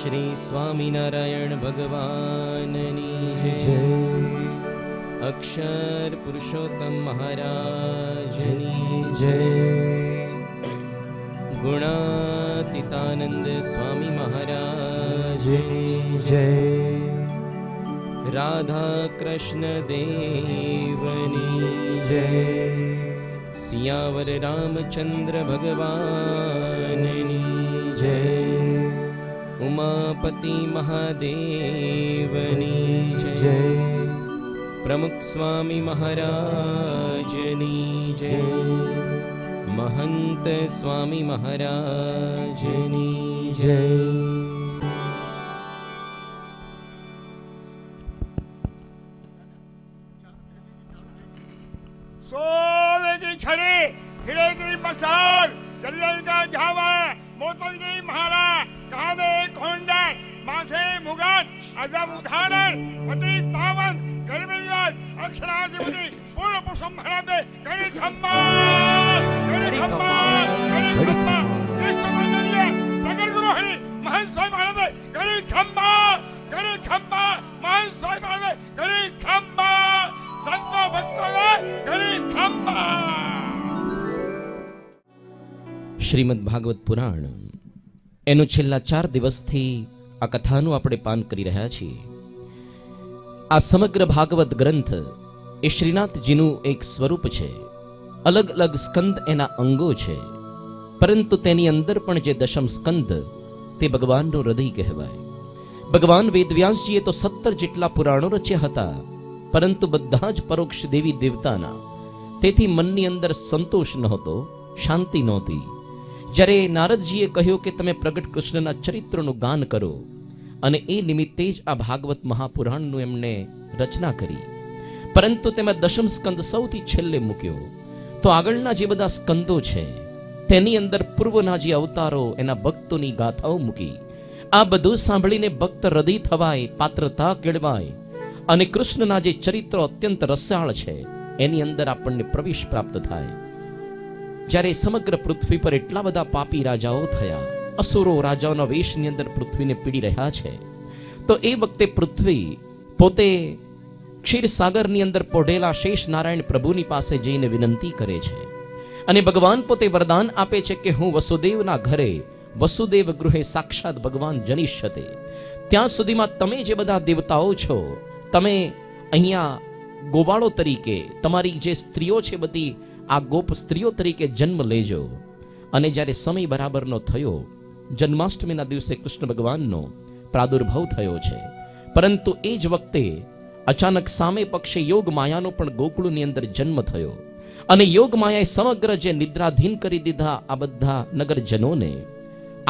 શ્રી સ્વામિનારાયણ ભગવાનની જય. અક્ષર પુરુષોત્તમ મહારાજની જય. ગુણાતીતાનંદ સ્વામી મહારાજની જય. રાધા કૃષ્ણ દેવની જય. સિયાવર રામચંદ્ર ભગવાનની જય. ઉમાપતિ મહાદેવની જય. પ્રમુખ સ્વામી મહારાજની જય. મહંત સ્વામી મહારાજની જય. सोने की छड़ी, हीरे की मसाल, दरिया का झावा, मोती की माला, कांधे कुंडल, माथे मुगट, अजब उदाहरण, पति पावन, गर्भराज, अक्षराधिपति, पूर्ण पुष्पम भरते, गणित खम्बा, विष्णु मंदिर, प्रकट गुरु हरि, महान स्वामी भरते, गणित खम्बा, महान स्वामी भरते, गणित खम्बा, संतो भक्तों गणित खम्बा. શ્રીમદ ભાગવત પુરાણ એનું છેલ્લા 4 દિવસથી આ કથાનું આપણે પાન કરી રહ્યા છીએ. આ સમગ્ર ભાગવત ગ્રંથ એ શ્રીનાથજીનું એક સ્વરૂપ છે. અલગ અલગ સ્કંદ એના અંગો છે, પરંતુ તેની અંદર પણ જે દશમ સ્કંદ તે ભગવાનનું હૃદય કહેવાય. ભગવાન વેદવ્યાસજીએ તો 17 જેટલા પુરાણો રચ્યા હતા, પરંતુ બધા જ પરોક્ષ દેવી દેવતાના. તેથી મનની અંદર સંતોષ નહોતો, શાંતિ નહોતી. જ્યારે નારદજીએ કહ્યું કે તમે પ્રગટ કૃષ્ણના ચરિત્રનું ગાન કરો, અને એ નિમિત્તે જ આ ભાગવત મહાપુરાણનું એમણે રચના કરી. પરંતુ તેમાં દશમ સ્કંદ સૌથી છેલ્લે મૂક્યો. તો આગળના જે બધા સ્કંદો છે તેની અંદર પૂર્વના જે અવતારો, એના ભક્તોની ગાથાઓ મૂકી. આ બધું સાંભળીને ભક્ત હૃદય થવાય, પાત્રતા કેળવાય, અને કૃષ્ણના જે ચરિત્રો અત્યંત રસાળ છે એની અંદર આપણને પ્રવેશ પ્રાપ્ત થાય. જ્યારે સમગ્ર પૃથ્વી પર એટલા બધા પાપી રાજાઓ થયા, અસુરો રાજાઓના વેશની અંદર પૃથ્વીને પીડી રહ્યા છે, તો એ વખતે પૃથ્વી પોતે ક્ષીરસાગરની અંદર પોઢેલા શેષ નારાયણ પ્રભુની પાસે જઈને વિનંતી કરે છે. અને ભગવાન પોતે વરદાન આપે છે કે હું વસુદેવના ઘરે, વસુદેવ ગૃહે સાક્ષાત ભગવાન જનિષ્યતે. ત્યાં સુધીમાં તમે જે બધા દેવતાઓ છો, તમે અહીંયા ગોવાળો તરીકે, તમારી જે સ્ત્રીઓ છે બધી આ ગોપ સ્ત્રીઓ તરીકે જન્મ લેજો. અને જ્યારે સમય બરાબરનો થયો, જન્માષ્ટમીના દિવસે કૃષ્ણ ભગવાનનો પ્રાદુર્ભાવ થયો છે. પરંતુ એ જ વખતે અચાનક સામે પક્ષે યોગ માયાનો પણ ગોકુળની અંદર જન્મ થયો. અને યોગ માયાએ સમગ્ર જે નિદ્રાધીન કરી દીધા આ બધા નગરજનોને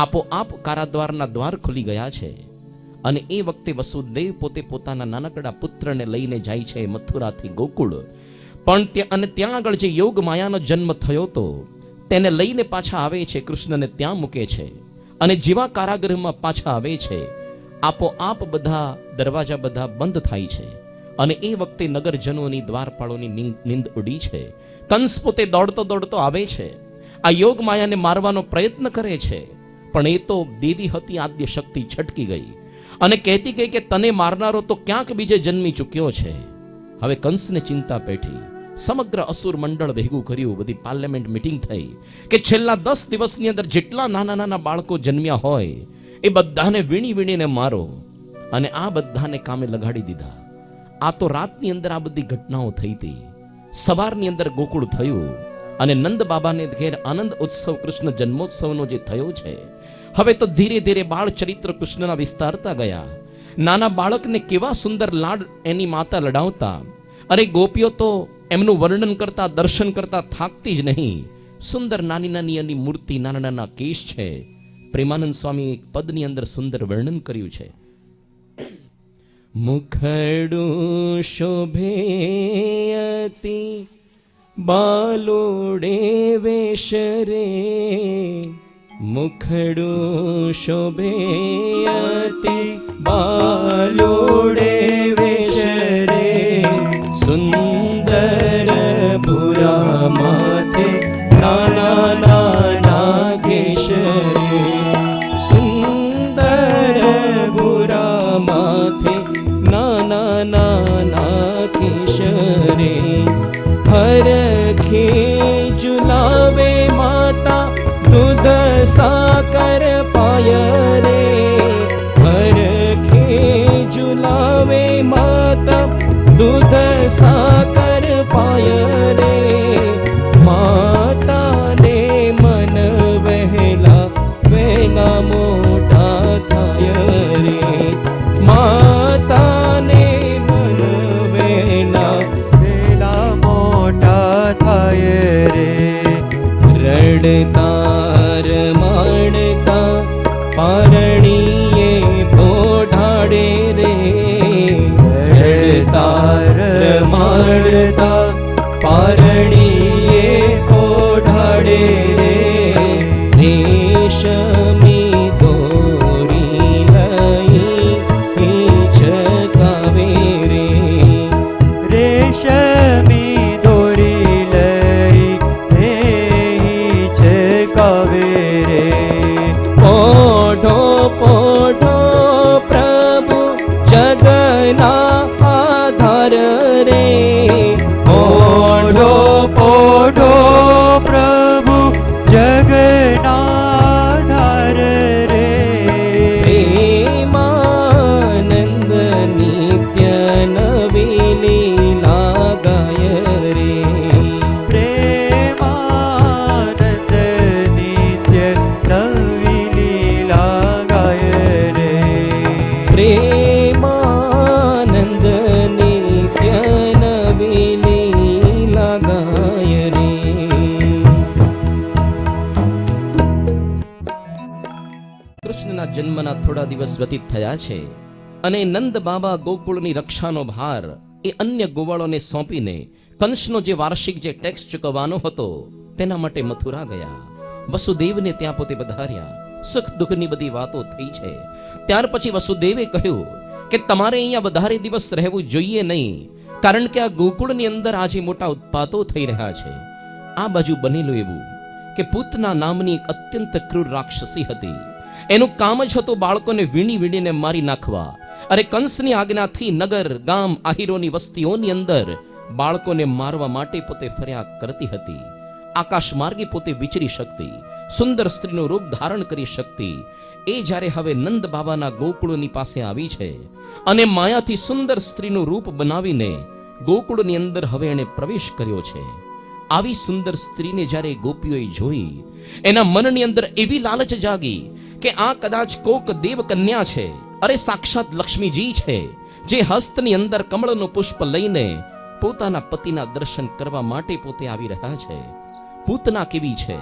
આપોઆપ કારાદ્વારના દ્વાર ખુલી ગયા છે. અને એ વખતે વસુદેવ પોતે પોતાના નાનકડા પુત્રને લઈને જાય છે મથુરાથી ગોકુળ. પણ ત્યાં આગળ જે યોગ માયાનો જન્મ થયો તો તેને લઈને પાછા આવે છે, કૃષ્ણને ત્યાં મૂકે છે. અને જેવા કારાગૃહમાં પાછા આવે છે, આપોઆપ બધા દરવાજા બધા બંધ થાય છે. અને એ વખતે નગરજનોની, દ્વારપાળોની નીંદ ઉડી છે. કંસ પોતે દોડતો દોડતો આવે છે, આ યોગ માયાને મારવાનો પ્રયત્ન કરે છે. પણ એ તો દેવી હતી આદ્ય શક્તિ, છટકી ગઈ અને કહેતી ગઈ કે તને મારનારો તો ક્યાંક બીજે જન્મી ચૂક્યો છે. હવે કંસને ચિંતા પેઠી, સમગ્ર અસુર મંડળ ભેગું કર્યું, બધી પાર્લામેન્ટ મીટિંગ થઈ કે છેલ્લા 10 દિવસની અંદર જેટલા નાના નાના બાળકો જન્મ્યા હોય એ બધાને વીણી વીણીને મારો. અને આ બધાને કામે લગાડી દીધા. આ તો રાતની અંદર આ બધી ઘટનાઓ થઈ હતી. સવારની અંદર ગોકુળ થયું અને નંદ બાબાને ઘેર આનંદ ઉત્સવ, કૃષ્ણ જન્મોત્સવનો જે થયો છે, હવે તો ધીરે ધીરે બાળ ચરિત્ર કૃષ્ણના વિસ્તારતા ગયા. નાના બાળકને કેવા સુંદર લાડ એની માતા લડાવતા, અરે ગોપીઓ તો એમનું વર્ણન કરતા, દર્શન કરતા થાકતી જ નહીં. સુંદર નાની નાની એની મૂર્તિ, નાના નાના કેશ છે. પ્રેમાનંદ સ્વામી એક પદની અંદર સુંદર વર્ણન કર્યું છે. મુખડું શોભે અતિ બાલોડે વેશ રે, મુખડું શોભે અતિ બાલોડે વેશ રે, સુંદર ભૂરા માથે નાના નાના કેશ રે, સુંદર પાય રે, હરખે ઝુલાવે માતા દૂધ સાકર પાય રે, માતાને મન વહેલા વહેલા મોટા થાય રે, માતાને મન વહેલા વેલા મોટા થાય રે, રડતા રમાડતા પારણીએ પોઢાડે રે, રડતા રમાડતા પારણીએ પોઢાડે રે, રેશમી દોરી લઈ હિંચકાવે રે, રેશમી દોરી લઈ હે હિંચકાવે રે, પોઢો પોઢો પ્રભુ જગના આધાર રે, પોઢો પોઢો પ્રભુ જગનાધાર રે, પ્રેમાનંદ નિત્ય નવી લીલા ગાય રે, પ્રેમાનંદ નિત્ય નવી લીલા ગાય રે, પ્રેમાનંદ નિત્ય નવી લીલા ગાય રે. કૃષ્ણના જન્મના થોડા દિવસ વ્યતીત થયા છે અને નંદ બાબા ગોકુળની રક્ષાનો ભાર એ અન્ય ગોવાળોને સોંપીને કંસનો જે વાર્ષિક જે ટેક્સ ચૂકવવાનો હતો તેના માટે મથુરા ગયા. વસુદેવને ત્યાં પોતે પધાર્યા. સુખ દુઃખની બધી વાતો થઈ છે. ત્યાર પછી વસુદેવે કહ્યું કે તમારે અહીંયા વધારે દિવસ રહેવું જોઈએ નહીં, કારણ કે આ ગોકુળની અંદર આજે મોટા ઉત્પાતો થઈ રહ્યા છે. આ બાજુ બનેલું એવું કે પૂતના નામની એક અત્યંત ક્રૂર રાક્ષસી હતી. એનું કામ જ હતું બાળકોને વીણી વીણીને મારી નાખવા. અરે કંસની આજ્ઞાથી નગર ગામ આહીરોની વસ્તીઓની અંદર બાળકોને મારવા માટે પોતે ફર્યા કરતી હતી. આકાશ માર્ગે પોતે વિચરી શકતી, સુંદર સ્ત્રીનું રૂપ ધારણ કરી શકતી. એ જ્યારે હવે નંદ બાબાના ગોકુળની પાસે આવી છે અને માયાથી સુંદર સ્ત્રીનું રૂપ બનાવીને ગોકુળની અંદર હવે એણે પ્રવેશ કર્યો છે. આવી સુંદર સ્ત્રીને જ્યારે ગોપીઓએ જોઈ, એના મનની અંદર એવી લાલચ જાગી કે આ કદાચ કોક દેવ કન્યા છે, અરે સાક્ષાત લક્ષ્મીજી છે, જે હસ્તની અંદર કમળનું પુષ્પ લઈને પોતાના પતિના દર્શન કરવા માટે પોતે આવી રહ્યા છે. પૂતના કેવી છે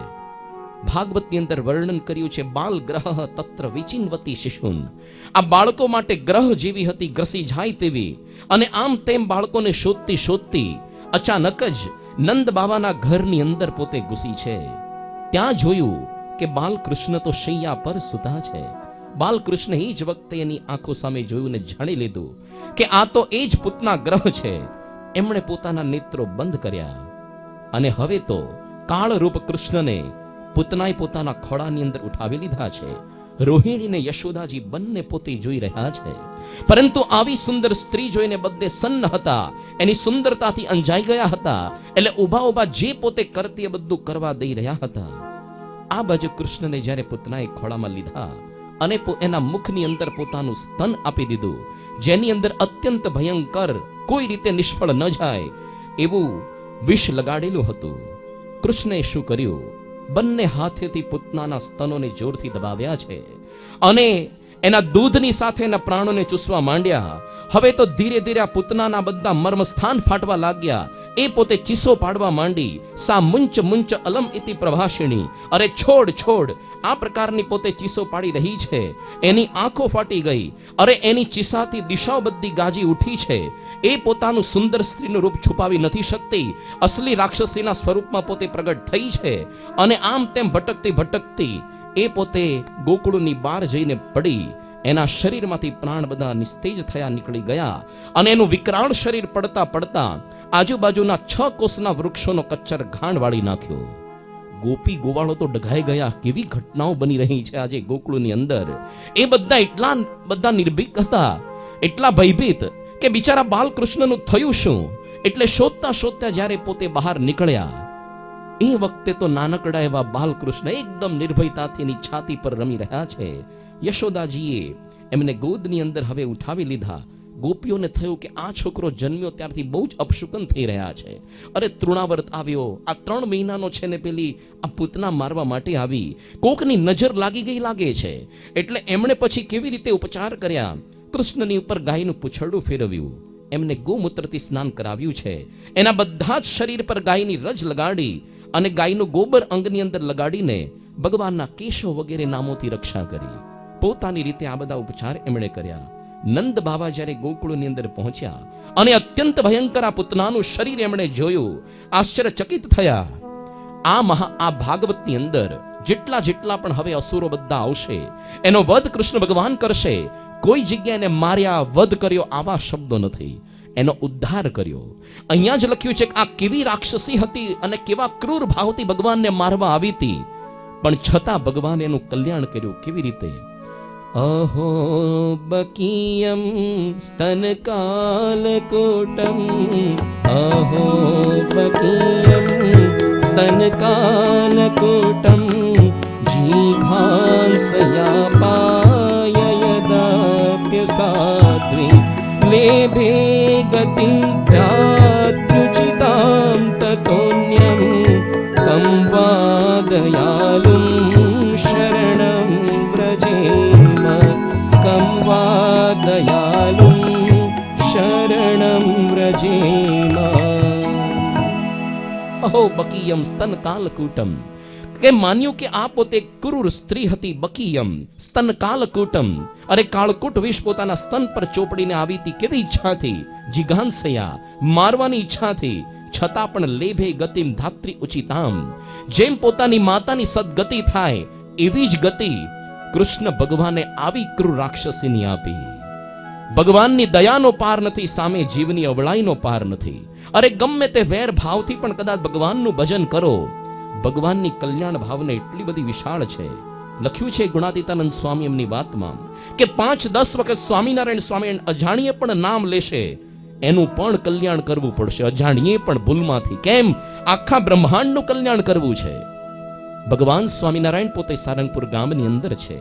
ભાગવતની અંદર વર્ણન કર્યું છે. બાલ ગ્રહ તત્ર વિચિન્વતી શિશુન. આ બાળકો માટે ગ્રહ જેવી હતી, ગ્રસી જાય તેવી. અને આમ તેમ બાળકોને શોધતી શોધતી અચાનક જ નંદ બાબાના ઘરની અંદર પોતે ઘૂસી છે. ત્યાં જોયું કે બાલકૃષ્ણ તો શૈયા પર સૂતા છે. બાલકૃષ્ણ એ જ વખતે એની આંખો સામે જોયું ને જાણી લીધું કે આ તો એ જ પૂતના ગ્રહ છે. એમણે પોતાના નેત્રો બંધ કર્યા અને હવે તો કાળરૂપ કૃષ્ણને પૂતનાએ પોતાના ખોળાની અંદર ઉઠાવી લીધા છે. રોહિણી ને યશોદાજી બંને પોતે જોઈ રહ્યા છે. પરંતુ આવી સુંદર સ્ત્રી જોઈને બધે સન્ન હતા, એની સુંદરતાથી અંજાઈ ગયા હતા. એટલે ઉભા ઉભા જે પોતે કરતી એ બધું કરવા દઈ રહ્યા હતા. આ બાજુ કૃષ્ણને જ્યારે પૂતનાએ ખોળામાં લીધા અને એના મુખની અંદર પોતાનું સ્તન આપી દીધું, જેની અંદર અત્યંત ભયંકર કોઈ રીતે નિષ્ફળ ન જાય એવું વિષ લગાડેલું હતું. કૃષ્ણએ શું કર્યું? બંને હાથેથી પૂતનાના સ્તનોને જોરથી દબાવ્યા છે અને એના દૂધની સાથે એના પ્રાણોને ચૂસવા માંડ્યા. હવે તો ધીરે ધીરે આ પૂતનાના બધા મર્મસ્થાન ફાટવા લાગ્યા. એ પોતે ચીસો પાડવા માંડી. સા મુંચ મુંચ અલમ ઇતિ પ્રભાષિણી. અરે છોડ છોડ, આ પ્રકારની પોતે ચીસો પાડી રહી છે. એની આંખો ફાટી ગઈ. અરે એની ચીસાથી દિશાઓ બધી ગાજી ઉઠી છે. એ પોતાનું સુંદર સ્ત્રીનું રૂપ છુપાવી નથી શકતી. અસલી રાક્ષસીના સ્વરૂપમાં પોતે પ્રગટ થઈ છે અને આમ તેમ ભટકતી ભટકતી એ પોતે ગોકુળની બહાર જઈને પડી. એના શરીરમાંથી પ્રાણ બધા નિસ્તેજ થયા નીકળી ગયા અને એનું વિકરાળ શરીર પડતા પડતા આજુબાજુના 6 કોસના વૃક્ષોનો કચ્ચર ઘાણ વાળી નાખ્યો. ગોપી ગોવાળો તો ડઘાઈ ગયા. કેવી ઘટનાઓ બની રહી છે આજે ગોકુળની અંદર. એ બધા નિર્ભીક હતા, એટલા ભયભીત કે બિચારા બાલકૃષ્ણનું થયું શું. એટલે શોધતા શોધતા જ્યારે પોતે બહાર નીકળ્યા એ વખતે તો નાનકડા એવા બાલકૃષ્ણ એકદમ નિર્ભયતાથી એની છાતી પર રમી રહ્યા છે. યશોદાજીએ એમને ગોદની અંદર હવે ઉઠાવી લીધા. ગોપીઓને થયું કે આ છોકરો જન્મ્યો ત્યારથી બહુ જ અપશુકન થઈ રહ્યા છે. અરે તૃણાવર્ત આવ્યો, આ 3 મહિનાનો છે ને પેલી આ પૂતના મારવા માટે આવી, કોકની નજર લાગી ગઈ લાગે છે. એટલે એમણે પછી કેવી રીતે ઉપચાર કર્યા? કૃષ્ણની ઉપર ગાયનું પૂંછડું ફેરવ્યું, એમને ગોમૂત્રથી સ્નાન કરાવ્યું છે. એના બધા જ શરીર પર ગાયની રજ લગાડી અને ગાયનું ગોબર અંગની અંદર લગાડીને ભગવાનના કેશવ વગેરે નામોથી રક્ષા કરી. પોતાની રીતે આ બધા ઉપચાર એમણે કર્યા. નંદ બાબા જ્યારે ગોકુળની અંદર પહોંચ્યા અને અત્યંત ભયંકર આ પૂતનાનું શરીર એમણે જોયું, આશ્ચર્યચકિત થયા. આ ભાગવતની અંદર જેટલા પણ હવે અસુરો બધા આવશે, એનો વધ કૃષ્ણ ભગવાન કરશે. કોઈ જગ્યાએ એને માર્યા, વધ કર્યો આવા શબ્દો નથી, એનો ઉદ્ધાર કર્યો. અહીંયા જ લખ્યું છે કે આ કેવી રાક્ષસી હતી અને કેવા ક્રૂર ભાવથી ભગવાનને મારવા આવી હતી, પણ છતાં ભગવાન એનું કલ્યાણ કર્યું. કેવી રીતે? અહો બકીયમ સ્તનકાલકૂટમ, અહો બકીયમ સ્તનકાલકૂટમ, જીઘાંસયાપાય યદાપ્ય સાધ્વી, લેભે ગતિં ત્યાત્યુચિતાં તતોન્યં, तं વા દયાલું શરણં વ્રજેમ, કં વા દયાલું શરણં વ્રજેમ. અહો બકીયમ સ્તન કાલકૂટમ, કે માન્યું કે આ પોતે ક્રૂર સ્ત્રી હતી. બકીયમ સ્તન કાલકૂટમ, અરે કાળકૂટ વિષ પોતાના સ્તન પર ચોપડીને આવી હતી. કેવી ઈચ્છાથી? જીઘાંસયા, મારવાની ઈચ્છાથી. છતાં પણ લેભે ગતિમ ધાત્રી ઉચિતામ, જેમ પોતાની માતાની સદગતિ થાય એવી જ ગતિ કૃષ્ણ ભગવાને આવી ક્રૂર રાક્ષસીની આપી. ભગવાનની દયાનો પાર નથી, સામે જીવની અવળાઈનો પાર નથી. અરે ગમે તે વેર ભાવથી પણ કદાચ ભગવાનનું ભજન કરો, ભગવાનની કલ્યાણ ભાવને એટલી બધી વિશાળ છે. લખ્યું છે ગુણાતીતાનંદ સ્વામી એમની વાતમાં કે 5-10 વખત સ્વામિનારાયણ સ્વામી અજાણીએ પણ નામ લેશે, એનું પણ કલ્યાણ કરવું પડશે, અજાણીએ પણ ભૂલમાંથી. કેમ? આખા બ્રહ્માંડનું કલ્યાણ કરવું છે. ભગવાન સ્વામિનારાયણ પોતે સારંગપુર ગામની અંદર છે.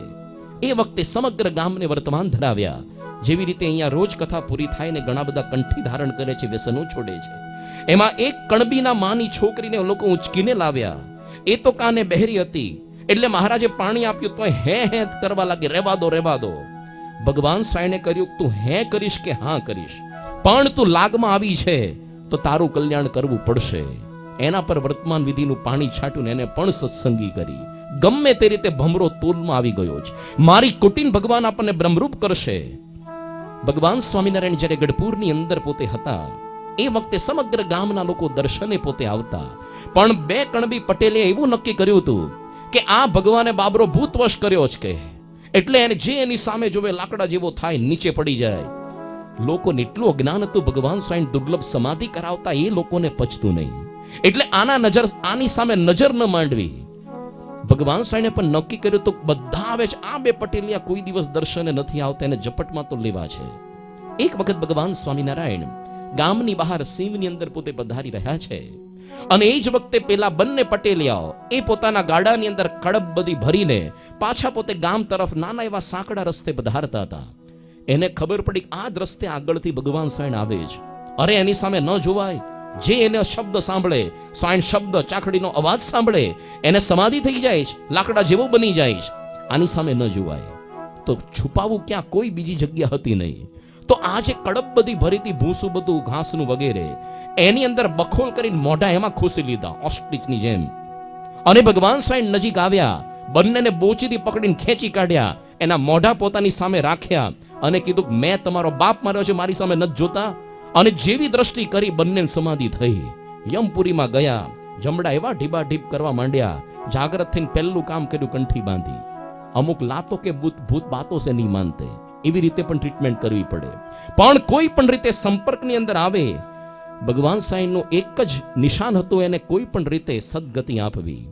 એ વખતે સમગ્ર ગામને વર્તમાન ધરાવ્યા. જેવી રીતે અહીંયા રોજ કથા પૂરી થાય ને ઘણા બધા કંઠી ધારણ કરે છે, વ્યસનો છોડે છે. એમાં એક કણબીના માની છોકરીને લોકો ઉંચકીને લાવ્યા. એ તો કાને બહેરી હતી, એટલે મહારાજે પાણી આપ્યું તો હે કરવા લાગી. રહેવા દો. ભગવાન સ્વામીને કર્યું, તું હે કરીશ કે હા કરીશ, પણ તું લાગમાં આવી છે તો તારું કલ્યાણ કરવું પડશે. એના પર વર્તમાન વિધિનું પાણી છાટ્યું, એને પણ સત્સંગી કરી. ગમે તે રીતે ભમરો તોલમાં આવી ગયો છે. મારી કુટીન ભગવાન આપણને બ્રહ્મરૂપ કરશે. ભગવાન સ્વામિનારાયણ જ્યારે ગઢપુરની અંદર પોતે હતા, એ વખતે સમગ્ર ગામના લોકો દર્શને પોતે આવતા. પણ 2 કણબી પટેલે એવું નક્કી કર્યું હતું કે આ ભગવાને બાબરો ભૂતવશ કર્યો છે કે, એટલે એને જે એની સામે જોવે લાકડા જેવો થાય, નીચે પડી જાય. લોકોને એટલું અજ્ઞાન હતું, ભગવાન સ્વામી દુર્લભ સમાધિ કરાવતા એ લોકોને પચતું નહીં. એટલે આની સામે નજર ન માંડવી. ભગવાન સ્વામીને પણ નક્કી કર્યું તો બધા આવે છે, આ 2 પટેલિયા કોઈ દિવસ દર્શને નથી આવતા, એને ઝપટમાં તો લેવા છે. એક વખત ભગવાન સ્વામિનારાયણ ગામની બહાર સીમની અંદર પોતે પધારી રહ્યા છે, અને એ જ વખતે પેલા બંને પટેલિયાઓ એ પોતાના ગાડાની અંદર કડબ બધી ભરીને પાછા પોતે ગામ તરફ નાના એવા સાંકડા રસ્તે પધારતા હતા. એને ખબર પડી કે આ જ રસ્તે આગળથી ભગવાન સ્વામી આવે છે. અરે એની સામે ન જોવાય. જે એને શબ્દ સાંભળે, સ્વામી શબ્દ ચાકડીનો અવાજ સાંભળે, એને સમાધિ થઈ જાય છે, લાકડા જેવો બની જાય છે. આની સામે ન જોવાય. તો છુપાવું ક્યાં? કોઈ બીજી જગ્યા હતી નહીં. તો આ જે કડબ બધી ભરીતી ભૂસું બધું ઘાસનું વગેરે, એની અંદર બખોલ કરીને મોઢા એમાં ખોસી લીધા ઓસ્ટ્રીચની જેમ. અને ભગવાન સ્વામી નજીક આવ્યા, બંનેને બોચીથી પકડીને ખેંચી કાઢ્યા, એના મોઢા પોતાની સામે રાખ્યા અને કીધું, મેં તમારો બાપ માર્યો છે, મારી સામે નથી જોતા. અને જેવી દ્રષ્ટિ કરી બંને સમાધિ થઈ. યમપુરીમાં ગયા, જમડા એવા ઢીબાઢીબ કરવા માંડ્યા. જાગ્રત થઈને પહેલું કામ કર્યું, કંઠી બાંધી. અમુક લાતો કે ભૂત બાતો છે નહીં માનતે, એવી રીતે પણ ટ્રીટમેન્ટ કરવી પડે. પણ કોઈ પણ રીતે સંપર્કની અંદર આવે, ભગવાન સાંઈનું એક જ નિશાન હતું, એને કોઈ પણ રીતે સદગતિ આપવી.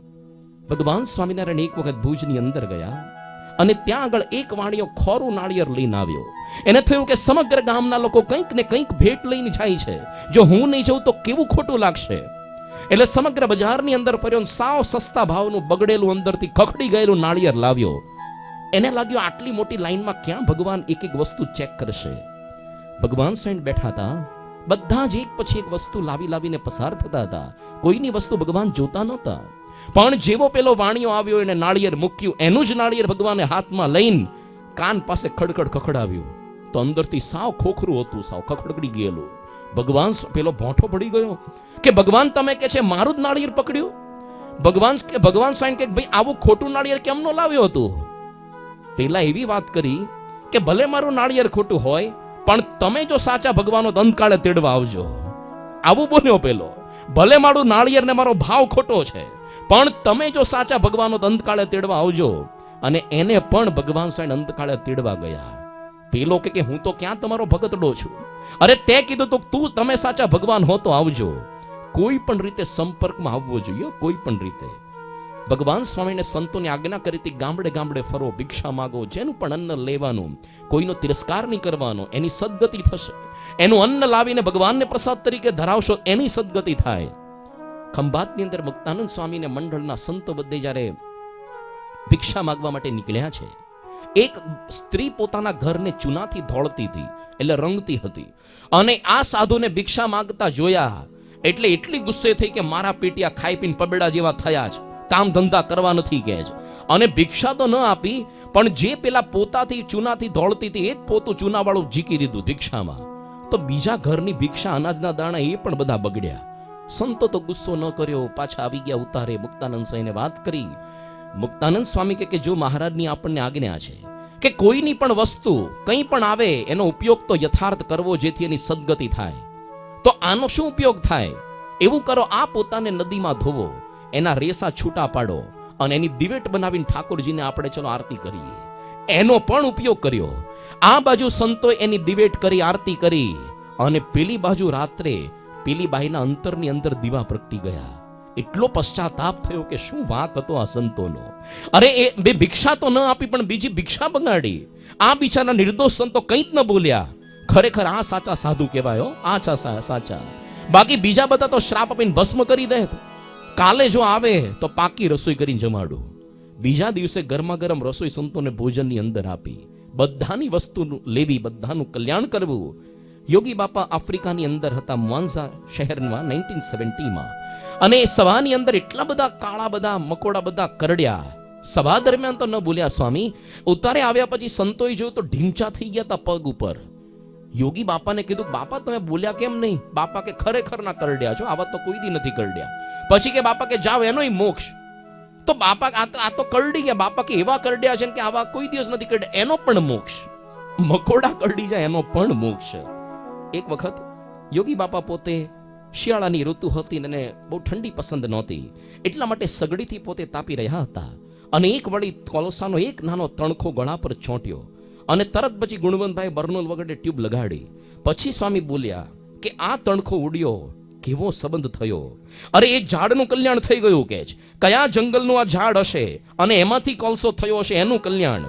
ભગવાન સ્વામિનારાયણ એક વખત ભુજની અંદર ગયા અને ત્યાં આગળ એક વાણિયો ખોરું નાળિયેર લઈને આવ્યો. એને થયું કે સમગ્ર ગામના લોકો કંઈક ને કંઈક ભેટ લઈને જાય છે, જો હું નહીં જઉં તો કેવું ખોટું લાગશે. એટલે સમગ્ર બજારની અંદર ફર્યો ને સાવ સસ્તા ભાવનું બગડેલું અંદરથી ખખડી ગયેલું નાળિયેર લાવ્યો. એને લાગ્યું આટલી મોટી લાઈનમાં ક્યાં ભગવાન એક એક વસ્તુ ચેક કરશે. ભગવાન સ્વયં બેઠા હતા, બધા જ એક પછી એક વસ્તુ લાવીને પસાર થતા હતા. કોઈની વસ્તુ ભગવાન જોતા નહોતા. પણ જેવો પેલો વાણિયો આવ્યો એને નાળિયેર મૂક્યું, એનું જ નાળિયેર ભગવાને હાથમાં લઈને કાન પાસે ખડખડ ખખડાવ્યું તો અંદરથી સાવ ખોખરું હતું, સાવ ખખડગડી ગયેલું. ભગવાન પેલો ભોંઠો પડી ગયો કે ભગવાન તમે કે છે મારું જ નાળિયેર પકડ્યું. ભગવાન સ્વામી કે ભાઈ આવું ખોટું નાળિયેર કેમ નો લાવ્યો હતું. પેલા એવી વાત કરી કે ભલે મારું નાળિયેર ખોટું હોય પણ તમે જો સાચા ભગવાનનો અંતકાળે તેડવા આવજો. આવું બોલ્યો પેલો. ભલે મારું નાળિયેર ને મારો ભાવ ખોટો છે પણ તમે જો સાચા ભગવાનનો અંતકાળે તેડવા આવજો. અને એને પણ ભગવાન સ્વામી અંતકાળે તેડવા ગયા. પેલો કે હું તો ક્યાં તમારો ભગતડો છું. અરે તે કીધું તો તું તમે સાચા ભગવાન હો તો આવજો. કોઈ પણ રીતે સંપર્કમાં આવવો જોઈએ, કોઈ પણ રીતે. ભગવાન સ્વામીને સંતોની આજ્ઞા કરી હતી ગામડે ગામડે ફરો, ભિક્ષા માગો, જેનું પણ અન્ન લેવાનું, કોઈનો તિરસ્કાર નહીં કરવાનો, એની સદગતિ થશે. એનું અન્ન લાવીને ભગવાનને પ્રસાદ તરીકે ધરાવશો, એની સદગતિ થાય. ખંભાતની અંદર મુક્તાનંદ સ્વામીને મંડળના સંતો બધે જ્યારે ભિક્ષા માંગવા માટે નીકળ્યા છે, એક સ્ત્રી પોતાના ઘરને ચૂનાથી ધોળતી હતી, એટલે રંગતી હતી. અને આ સાધુને ભિક્ષા માંગતા જોયા એટલે એટલી ગુસ્સે થઈ કે મારા પેટિયા ખાઈ પીને પબેડા જેવા થયા છે, કામ ધંધા કરવા નથી કે છે. અને ભિક્ષા તો ન આપી પણ જે પેલા પોતાથી ચૂનાથી ધોળતી હતી એ જ પોતું ચૂનાવાળું ઝીકી દીધું ભિક્ષામાં. તો બીજા ઘરની ભિક્ષા અનાજના દાણા એ પણ બધા બગડ્યા. સંતો તો ગુસ્સો ન કર્યો, પાછા આવી ગયા ઉતારે. મુક્તાનંદ સ્વામીને વાત કરી. મુક્તાનંદ સ્વામી કે જો મહારાજની આપણને આજ્ઞા છે કે કોઈની પણ વસ્તુ કંઈ પણ આવે એનો ઉપયોગ તો યથાર્થ કરવો જેથી એની સદગતિ થાય. તો આનો શું ઉપયોગ થાય? એવું કરો, આ પોતાને નદીમાં ધોવો, એના રેસા છૂટા પાડો અને એની દિવેટ બનાવીને ઠાકોરજીને આપણે ચલો આરતી કરીએ. એનો પણ ઉપયોગ કર્યો. આ બાજુ સંતો એની દિવેટ કરી, આરતી કરી, અને પેલી બાજુ રાત્રે પેલી બાઈના અંતરની અંદર દીવા પ્રગટી ગયા. એટલો પશ્ચાતાપ થયો કે શું વાત હતો આ સંતોનો. અરે એ બે ભિક્ષા તો ન આપી પણ બીજી ભિક્ષા બગાડી. આ બિચારા નિર્દોષ સંતો કંઈ જ ન બોલ્યા. ખરેખર આ સાચા સાધુ કહેવાયો, આ સાચા. બાકી બીજા બધા તો શ્રાપ આપીને ભસ્મ કરી દે. કાલે જો આવે તો પાકી રસોઈ કરીને જમાડું. બીજા દિવસે ગરમા ગરમ રસોઈ સંતોને ભોજનની અંદર આપી. બધાની વસ્તુ લેવી, બધાનું કલ્યાણ કરવું. યોગી બાપા આફ્રિકાની અંદર હતા, મુઆન્ઝા શહેરમાં 1970માં. અને એ સભાની અંદર એટલા બધા કાળા બધા મકોડા બધા કરડ્યા. સભા દરમિયાન તો ન બોલ્યા સ્વામી. ઉતારે આવ્યા પછી સંતોએ જોયું તો ઢીંચા થઈ ગયા હતા પગ ઉપર. યોગી બાપાને કીધું બાપા તમે બોલ્યા કેમ નહીં? બાપા કે ખરેખર ના કરડ્યા છો, આવા તો કોઈ દી નથી કરડ્યા. પછી કે બાપા કે જાવ એનોય મોક્ષ. તો બાપા આ તો કરડી ગયા. બાપા કે એવા કરડ્યા છે કે આવા કોઈ દિવસ નથી કરડ્યા, એનો પણ મોક્ષ. મકોડા કરડી જાય એનો પણ મોક્ષ. એક વખત યોગી બાપા પોતે શિયાળાની ઋતુ હતી અને બહુ ઠંડી પસંદ નહોતી, એટલા માટે સગડીથી પોતે તાપી રહ્યા હતા. અને એક વળી કોલસાનો એક નાનો તણખો ગળા પર ચોંટ્યો અને તરત પછી ગુણવંતભાઈ બર્નોલ વગેરે ટ્યુબ લગાડી. પછી સ્વામી બોલ્યા કે આ તણખો ઉડ્યો, કેવો સંબંધ થયો? અરે એ ઝાડનું કલ્યાણ થઈ ગયું કે જ. કયા જંગલનું આ ઝાડ હશે અને એમાંથી કોલસો થયો હશે એનું કલ્યાણ.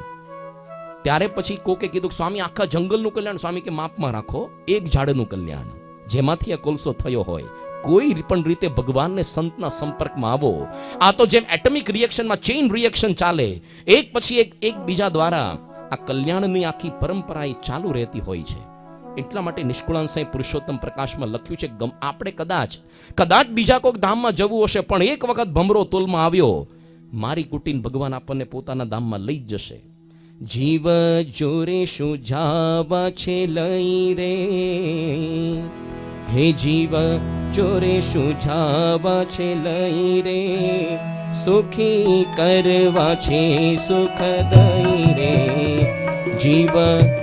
ત્યારે પછી કોકે કીધું સ્વામી આખા જંગલનું કલ્યાણ. સ્વામી કે માપમાં રાખો, એક ઝાડનું કલ્યાણ જેમાંથી આ કોલસો થયો હોય. કોઈ પણ રીતે ભગવાનને સંતના સંપર્કમાં આવો. આ તો જેમ એટમિક રિએક્શનમાં ચેઇન રિએક્શન ચાલે, એક પછી એક બીજા દ્વારા આ કલ્યાણની આખી પરંપરા એ ચાલુ રહેતી હોય છે. એટલા માટે નિષ્કુળાન સાંઈ પુરુષોત્તમ પ્રકાશમાં લખ્યું છે આપણે કદાચ બીજા કોઈક ધામમાં જવું હશે પણ એક વખત ભમરો તોલમાં આવ્યો, મારી કુટીન ભગવાન આપણને પોતાના ધામમાં લઈ જ જશે. જીવ જોરે શું જાવા છે લઈ રે, હે જીવ જોરે શું જાવા છે લઈ રે, સુખી કરવા છે સુખ દઈ રે. જીવ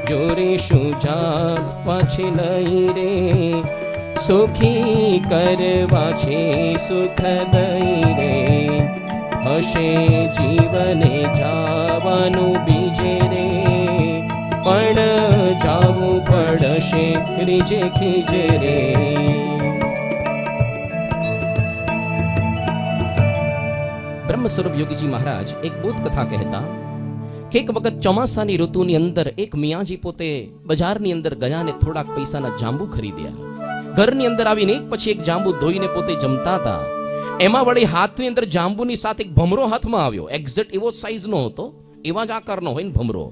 જોરે શું જાવા છે લઈ રે, સુખી કરવા છે સુખ દઈ રે. હશે જીવને જાવાનું બીજે રે, પણ જાવું પડશે રીજે ખીજે રે. બ્રહ્મ સ્વરૂપ યોગીજી મહારાજ એક બોધ કથા કહેતા કે એક વખત ચોમાસાની ઋતુની અંદર એક મિયાજી પોતે બજારની અંદર ગયા ને થોડાક પૈસાના જાંબુ ખરીદ્યા. ઘરની અંદર આવીને એક પછી એક જાંબુ ધોઈને પોતે જમતા હતા. એમાં વળી હાથની અંદર જાંબુની સાથે એક ભમરો હાથમાં આવ્યો. એક્ઝેક્ટ એવો સાઈઝ નો હતો, એવા જ આકારનો હોય ને ભમરો.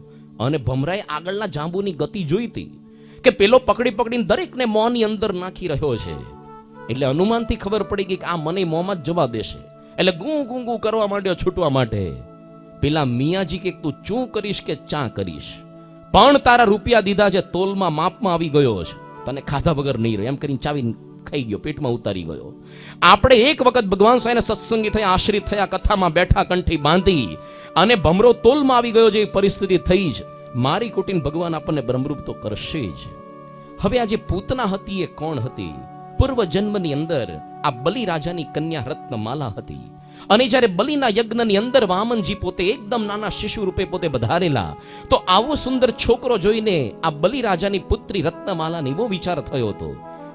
અને ભમરાએ આગળના જાંબુની ગતિ જોઈ હતી કે પેલો પકડી પકડીને દરેકને મોંની અંદર નાખી રહ્યો છે. એટલે અનુમાનથી ખબર પડી ગઈ કે આ મને મોંમાં જ જવા દેશે. એટલે ગું ગું ગું કરવા માંડ્યો છૂટવા માટે. પેલા મિયાજી કે તું ચૂ કરીશ કે ચા કરીશ, પણ તારા રૂપિયા દીધા છે, તોલમાં માપમાં આવી ગયો છે, તને ખાધા વગર નહીં રહ્યો, એમ કરીને ચાવી ખાઈ ગયો, પેટમાં ઉતારી ગયો. આપણે એક વખત ભગવાન સ્વામીના સત્સંગી થયા, આશ્રિત થયા, કથામાં બેઠા, કંઠી બાંધી અને ભમરો તોલમાં આવી ગયો, જે પરિસ્થિતિ થઈ જ મારી કુટીને ભગવાન આપણને બ્રહ્મરૂપ તો કરશે જ. હવે આ જે પૂતના હતી એ કોણ હતી? પૂર્વ જન્મની અંદર આ બલિ રાજાની કન્યા રત્નમાલા હતી. અને જ્યારે બલિના યજ્ઞની અંદર વામનજી પોતે એકદમ નાના શિશુ રૂપે પોતે વધારેલા, તો આવો સુંદર છોકરો જોઈને આ બલિ રાજાની પુત્રી રત્નમાલાને એવો વિચાર થયો હતો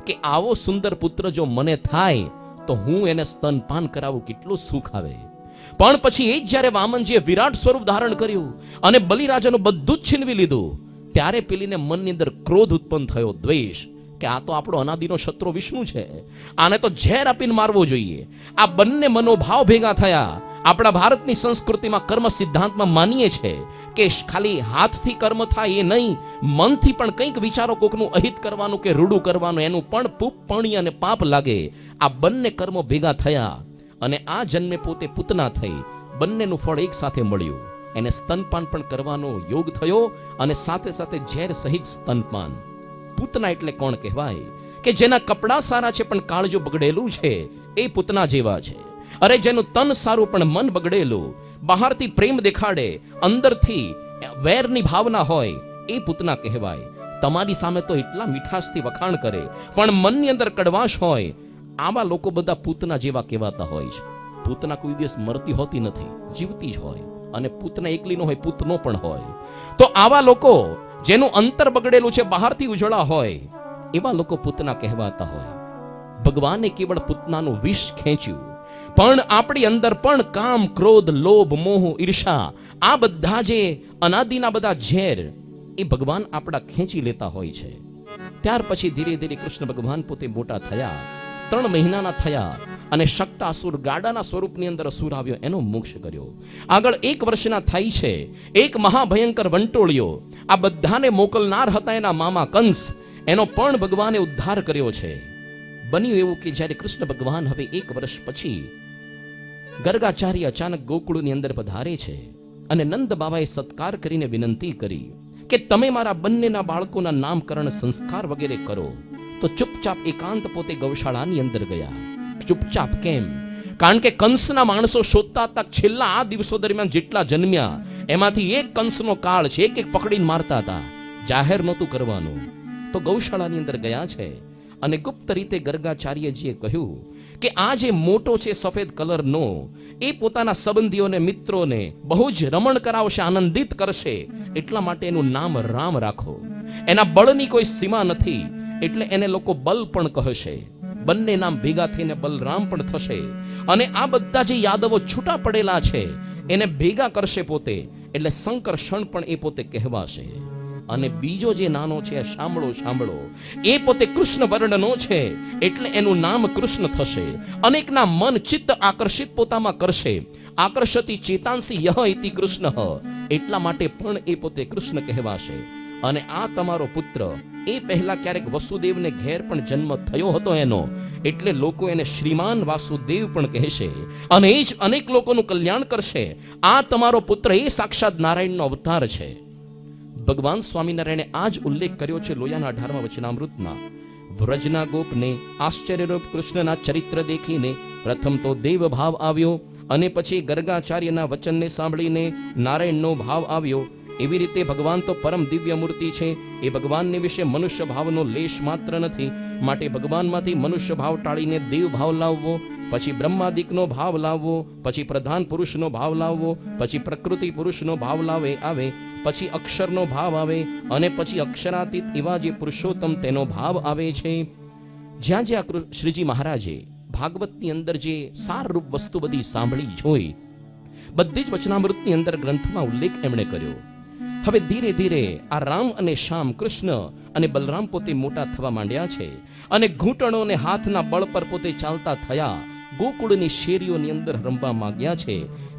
કે આવો સુંદર પુત્ર જો મને થાય તો હું એને સ્તનપાન કરાવું, કેટલું સુખ આવે. પણ પછી એ જ જ્યારે વામનજીએ વિરાટ સ્વરૂપ ધારણ કર્યું અને બલિરાજાનું બધું જ છીનવી લીધું, ત્યારે પેલીને મનની અંદર ક્રોધ ઉત્પન્ન થયો, દ્વેષ, કે આ તો આપણો અનાદિનો શત્રુ વિષ્ણુ છે, આને તો ઝેર આપીને મારવો જોઈએ. આ બંને મનોભાવ ભેગા થયા. આપણા ભારતની સંસ્કૃતિમાં કર્મ સિદ્ધાંતમાં માનીએ છે કે ખાલી હાથથી કર્મ થાય એ નહીં, મનથી પણ કંઈક વિચારો, કોકનું અહિત કરવાનું કે રૂડું કરવાનું, એનું પણ પુણ્ય અને પાપ લાગે. આ બંને કર્મો ભેગા થયા અને આ જન્મે પોતે પૂતના થઈ. બંનેનું ફળ એક સાથે મળ્યું. એને સ્તનપાન પણ કરવાનો યોગ થયો અને સાથે સાથે ઝેર સહિત સ્તનપાન. પૂતના એટલે કોણ કહેવાય? કે જેના કપડા સારા છે પણ કાળજો બગડેલું છે, એ પૂતના જેવા છે. અરે જેનું તન સારું પણ મન બગડેલું, બહારથી પ્રેમ દેખાડે, અંદરથી વેરની ભાવના હોય, એ પૂતના કહેવાય. તમારી સામે તો એટલા મીઠાશથી વખાણ કરે પણ મનની અંદર કડવાશ હોય, આવા લોકો બધા પૂતના જેવા કહેવાતા હોય છે. પૂતના કોઈ દિવસ મરતી હોતી નથી, જીવતી જ હોય. અને પૂતના એકલી નો હોય, પૂતનો પણ હોય. તો આવા લોકો જેનું અંતર બગડેલું છે, બહારથી ઉજળા હોય, એવા લોકો પૂતના કહેવાતા હોય. ભગવાને કેવળ પૂતનાનું વિષ ખેંચ્યું, પણ આપણી અંદર પણ કામ, ક્રોધ, લોભ, મોહ, ઈર્ષા, આ બધા જે અનાદિના બધા ઝેર, એ ભગવાન આપણા ખેંચી લેતા હોય છે. ત્યાર પછી ધીરે ધીરે કૃષ્ણ ભગવાન પોતે મોટા થયા, 3 મહિનાના થયા અને શક્તાસુર ગાડાના સ્વરૂપની અંદર અસુર આવ્યો, એનો મોક્ષ કર્યો. આગળ 1 વર્ષના થાય છે, એક મહાભયંકર વંટોળિયો, આ બધાને મોકલનાર હતા એના મામા કંસ, એનો પણ ભગવાને ઉદ્ધાર કર્યો છે. બન્યું એવું કે જ્યારે કૃષ્ણ ભગવાન હવે 1 વર્ષ પછી ગર્ગાચાર્ય અચાનક ગોકુળની અંદર પધારે છે અને નંદ બાબાએ સત્કાર કરીને વિનંતી કરી કે તમે મારા બંનેના બાળકોના નામકરણ સંસ્કાર વગેરે કરો. તો ચૂપચાપ એકાંત પોતે ગૌશાળાની અંદર ગયા. ચૂપચાપ કેમ? કારણ કે કંસના માણસો શોધતા હતા, છેલ્લા આ દિવસો દરમિયાન જેટલા જન્મ્યા એમાંથી એક કંસનો કાળ છે, એક એક પકડીને મારતા હતા, જાહેર નહોતું કરવાનું. તો ગૌશાળાની અંદર ગયા છે અને ગુપ્ત રીતે ગર્ગાચાર્યજીએ કહ્યું કે આ જે મોટો છે સફેદ કલરનો, એ પોતાના સંબંધીઓને, મિત્રોને બહુ જ રમણ કરાવશે, આનંદિત કરશે, એટલા માટે એનું નામ રામ રાખો. એના બળની કોઈ સીમા નથી, એટલે એને લોકો બલ પણ કહેશે. બંને નામ ભેગા થઈને બલરામ પણ થશે. અને આ બધા જે યાદવો છૂટા પડેલા છે એને ભેગા કરશે પોતે, એટલે સંકર્ષણ પણ એ પોતે કહેવાશે. અને બીજો જે નાનો છે, સાંભળો, એ પોતે કૃષ્ણ વર્ણનો છે, એટલે એનું નામ કૃષ્ણ થશે. અનેકના મન ચિત્ત આકર્ષિત પોતામાં કરશે. આકર્ષતી ચેતાંસી યહ ઇતિ કૃષ્ણ, એટલા માટે પણ એ પોતે કૃષ્ણ કહેવાશે. અને આ તમારો પુત્ર, એ પહેલા ક્યારેક વસુદેવને ઘેર પણ જન્મ થયો હતો એનો, એટલે લોકો એને શ્રીમાન વાસુદેવ પણ કહેશે અને એ જ અનેક લોકોનું કલ્યાણ કરશે. આ તમારો પુત્ર એ સાક્ષાત નારાયણનો અવતાર છે. ભગવાન સ્વામિનારાયણે આ જ ઉલ્લેખ કર્યો છે લોયાના 18મા વચનામૃતમાં. વ્રજના ગોપને આશ્ચર્યરૂપ કૃષ્ણના ચરિત્ર દેખીને પ્રથમ તો દેવ ભાવ આવ્યો અને પછી ગર્ગાચાર્યના વચનને સાંભળીને નારાયણનો ભાવ આવ્યો. એવી રીતે ભગવાન તો પરમ દિવ્ય મૂર્તિ છે. એ ભગવાનને વિશે મનુષ્ય ભાવનો લેશ માત્ર નથી. માટે ભગવાનમાંથી મનુષ્ય ભાવ ટાળીને દેવ ભાવ લાવવો, પછી બ્રહ્માદિકનો ભાવ લાવવો, પછી પ્રધાન પુરુષનો ભાવ લાવવો, પછી પ્રકૃતિ પુરુષનો ભાવ આવે, પછી અક્ષરનો ભાવ આવે અને પછી અક્ષરાતીત એવા જે પુરુષોત્તમ તેનો ભાવ આવે છે. જ્યાં જ્યાં શ્રીજી મહારાજે ભાગવતની અંદર જે સારરૂપ વસ્તુ બધી સાંભળી જોઈ, બધી જ વચનામૃતની અંદર ગ્રંથમાં ઉલ્લેખ એમણે કર્યો. હવે ધીરે ધીરે આ રામ અને શ્યામ, કૃષ્ણ અને બલરામ પોતે મોટા થવા માંડ્યા છે અને ઘૂંટણો અને હાથના બળ પર પોતે ચાલતા થયા. ગોકુળની શેરીઓની અંદર રમવા માંગ્યા છે.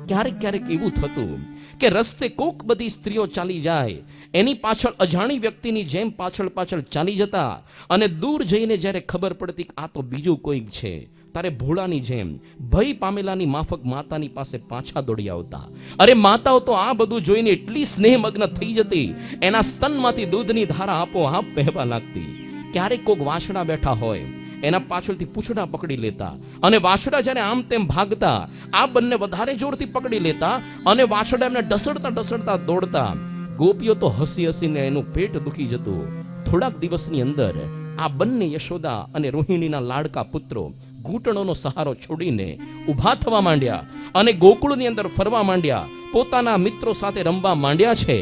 ક્યારેક ક્યારેક એવું થતું કે રસ્તે કોક બધી સ્ત્રીઓ ચાલી જાય, એની પાછળ અજાણી વ્યક્તિની જેમ પાછળ પાછળ ચાલી જતા અને દૂર જઈને જ્યારે ખબર પડતી કે આ તો બીજું કોઈક છે, તારે ભોળાની જેમ ભય પામેલાની માફક માતાની પાસે પાછા દોડી આવતા. અરે માતાઓ તો આ બધું જોઈને એટલી સ્નેહમગ્ન થઈ જતી, એના સ્તનમાંથી દૂધની ધારા આપોઆપ વહેવા લાગતી. ક્યારેક કોક વાછડા બેઠા હોય, એના પાછળથી પૂંછડા પકડી લેતા અને વાછડા જ્યારે આમ તેમ ભાગતા, આ બંને વધારે જોરથી પકડી લેતા અને વાછડા એમને ઢસડતા ઢસડતા દોડતા. ગોપીઓ તો હસી હસીને એનું પેટ દુખી જતું. થોડાક દિવસની અંદર આ બંને યશોદા અને રોહિણીના લાડકા પુત્રો ઘૂંટણોનો સહારો છોડીને ઊભા થવા માંડ્યા અને ગોકુળની અંદર ફરવા માંડ્યા, પોતાના મિત્રો સાથે રમવા માંડ્યા છે.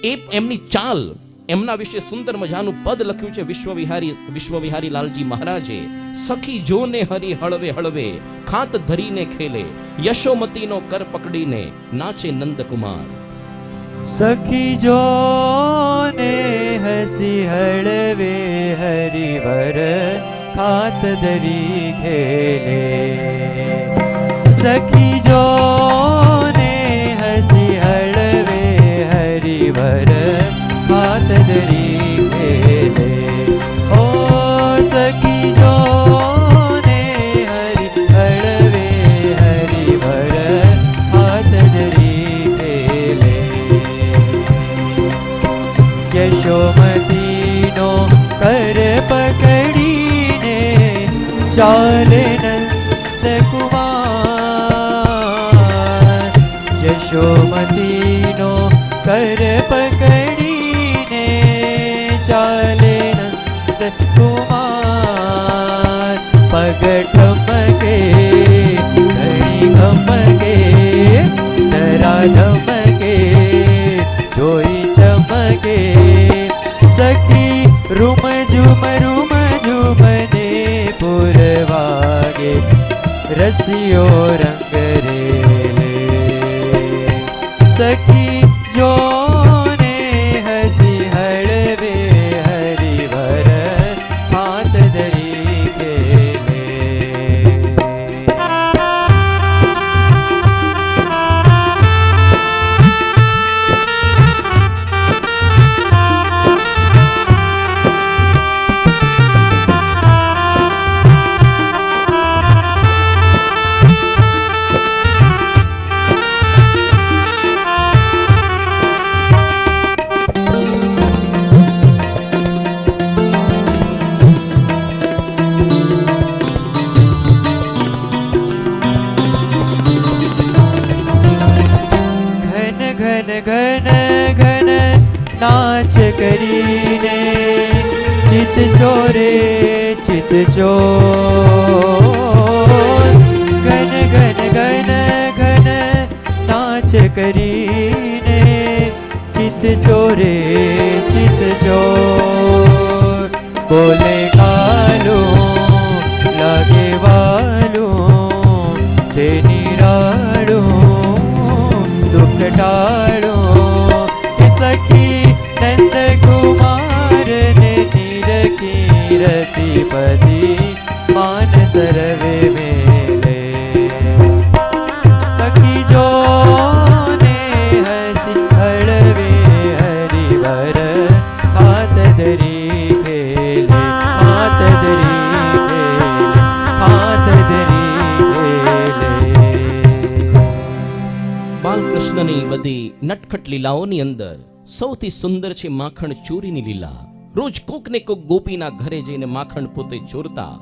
એ એમની ચાલ, એમના વિશે સુંદર મજાનું પદ લખ્યું છે વિશ્વવિહારી લાલજી મહારાજે. સખી જોને હરી હળવે હળવે, ખાત ધરીને ખેલે, યશોમતીનો કર પકડીને નાચે નંદકુમાર. સખી જોને હસી હળવે હરિવર, ખાત ધરી ખેલે. સખી જોને હસી હળવે હરિવર, ખાત ધરી ખેલે. ઓ સખી જોને હરી હળવે હરિવર, ખાત ધરી ખેલે. યશોમતીનો કર પકડીને ચાલે નંદકુમાર. યશોમતીનો કર પકડીને ચાલે નંદકુમાર. પગ ઠમકે ઘણી ગમકે, ધરા ધમકે જોઈ ચમકે. સખી રૂમ ઝુમ ને પુરવાગે, રસિયો રંગ રેલે. સખી જોને હસી હળવે હરિવર, હાથ ધરી ખેલે. ઘન નાચ કરીને ચિત ચોરે ચિત ચોર. ઘન ઘન ઘન ઘન નાચ કરીને ચિત ચોરે ચિત ચોર. બોલે કાલું લાગે વાલું, તે નિરાળું દુઃખ ટાળો. સખી નંદકુમાર ને નીરકી રતિપતિ, માન સરવે મેલે. સખી જોને હસી હળવે હરિવર, હાથ ધરી ખેલે. હાથ ધરી ખેલે, હાથ ધરી ખેલે. બાલકૃષ્ણની બધી નટખટ લીલાઓની અંદર સૌથી સુંદર છે માખણ ચોરીની લીલા. રોજ કોક ને કોક ગોપીના ઘરે જઈને માખણ પોતે ચોરતા.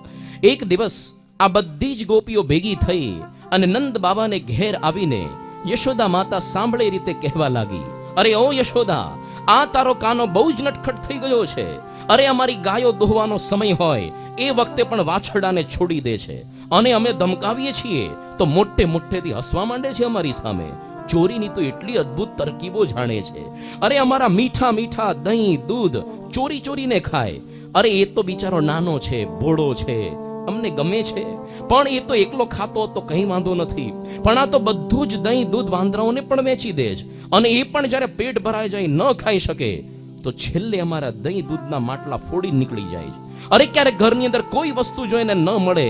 એક દિવસ આ બધી જ ગોપીઓ ભેગી થઈ અને નંદ બાબાને ઘેર આવીને યશોદા માતા સાંભળે રીતે કહેવા લાગી, અરે ઓ યશોદા, આ તારો કાનો બહુ જ નટખટ થઈ ગયો છે. અરે અમારી ગાયો દોહવાનો સમય હોય એ વખતે પણ વાછરડાને છોડી દે છે અને અમે ધમકાવીએ છીએ તો મોટે મોટેથી હસવા માંડે છે અમારી સામે. ચોરીની તો એટલી અદ્ભુત તરકીબો જાણે છે. અરે અમારા મીઠા મીઠા દહીં દૂધ ચોરી ચોરીને ખાય. અરે એ તો બિચારો નાનો છે, ભોળો છે, અમને ગમે છે, પણ એ તો એકલો ખાતો તો કંઈ વાંધો નથી. પણ આ તો બધું જ દહીં દૂધ વાંદરાઓને પણ વેચી દે છે અને એ પણ જ્યારે પેટ ભરાઈ જાય ન ખાઈ શકે તો છેલ્લે અમારા દહીં દૂધના માટલા ફોડી નીકળી જાય છે. અરે ક્યારેક ઘરની અંદર કોઈ વસ્તુ જોઈને ન મળે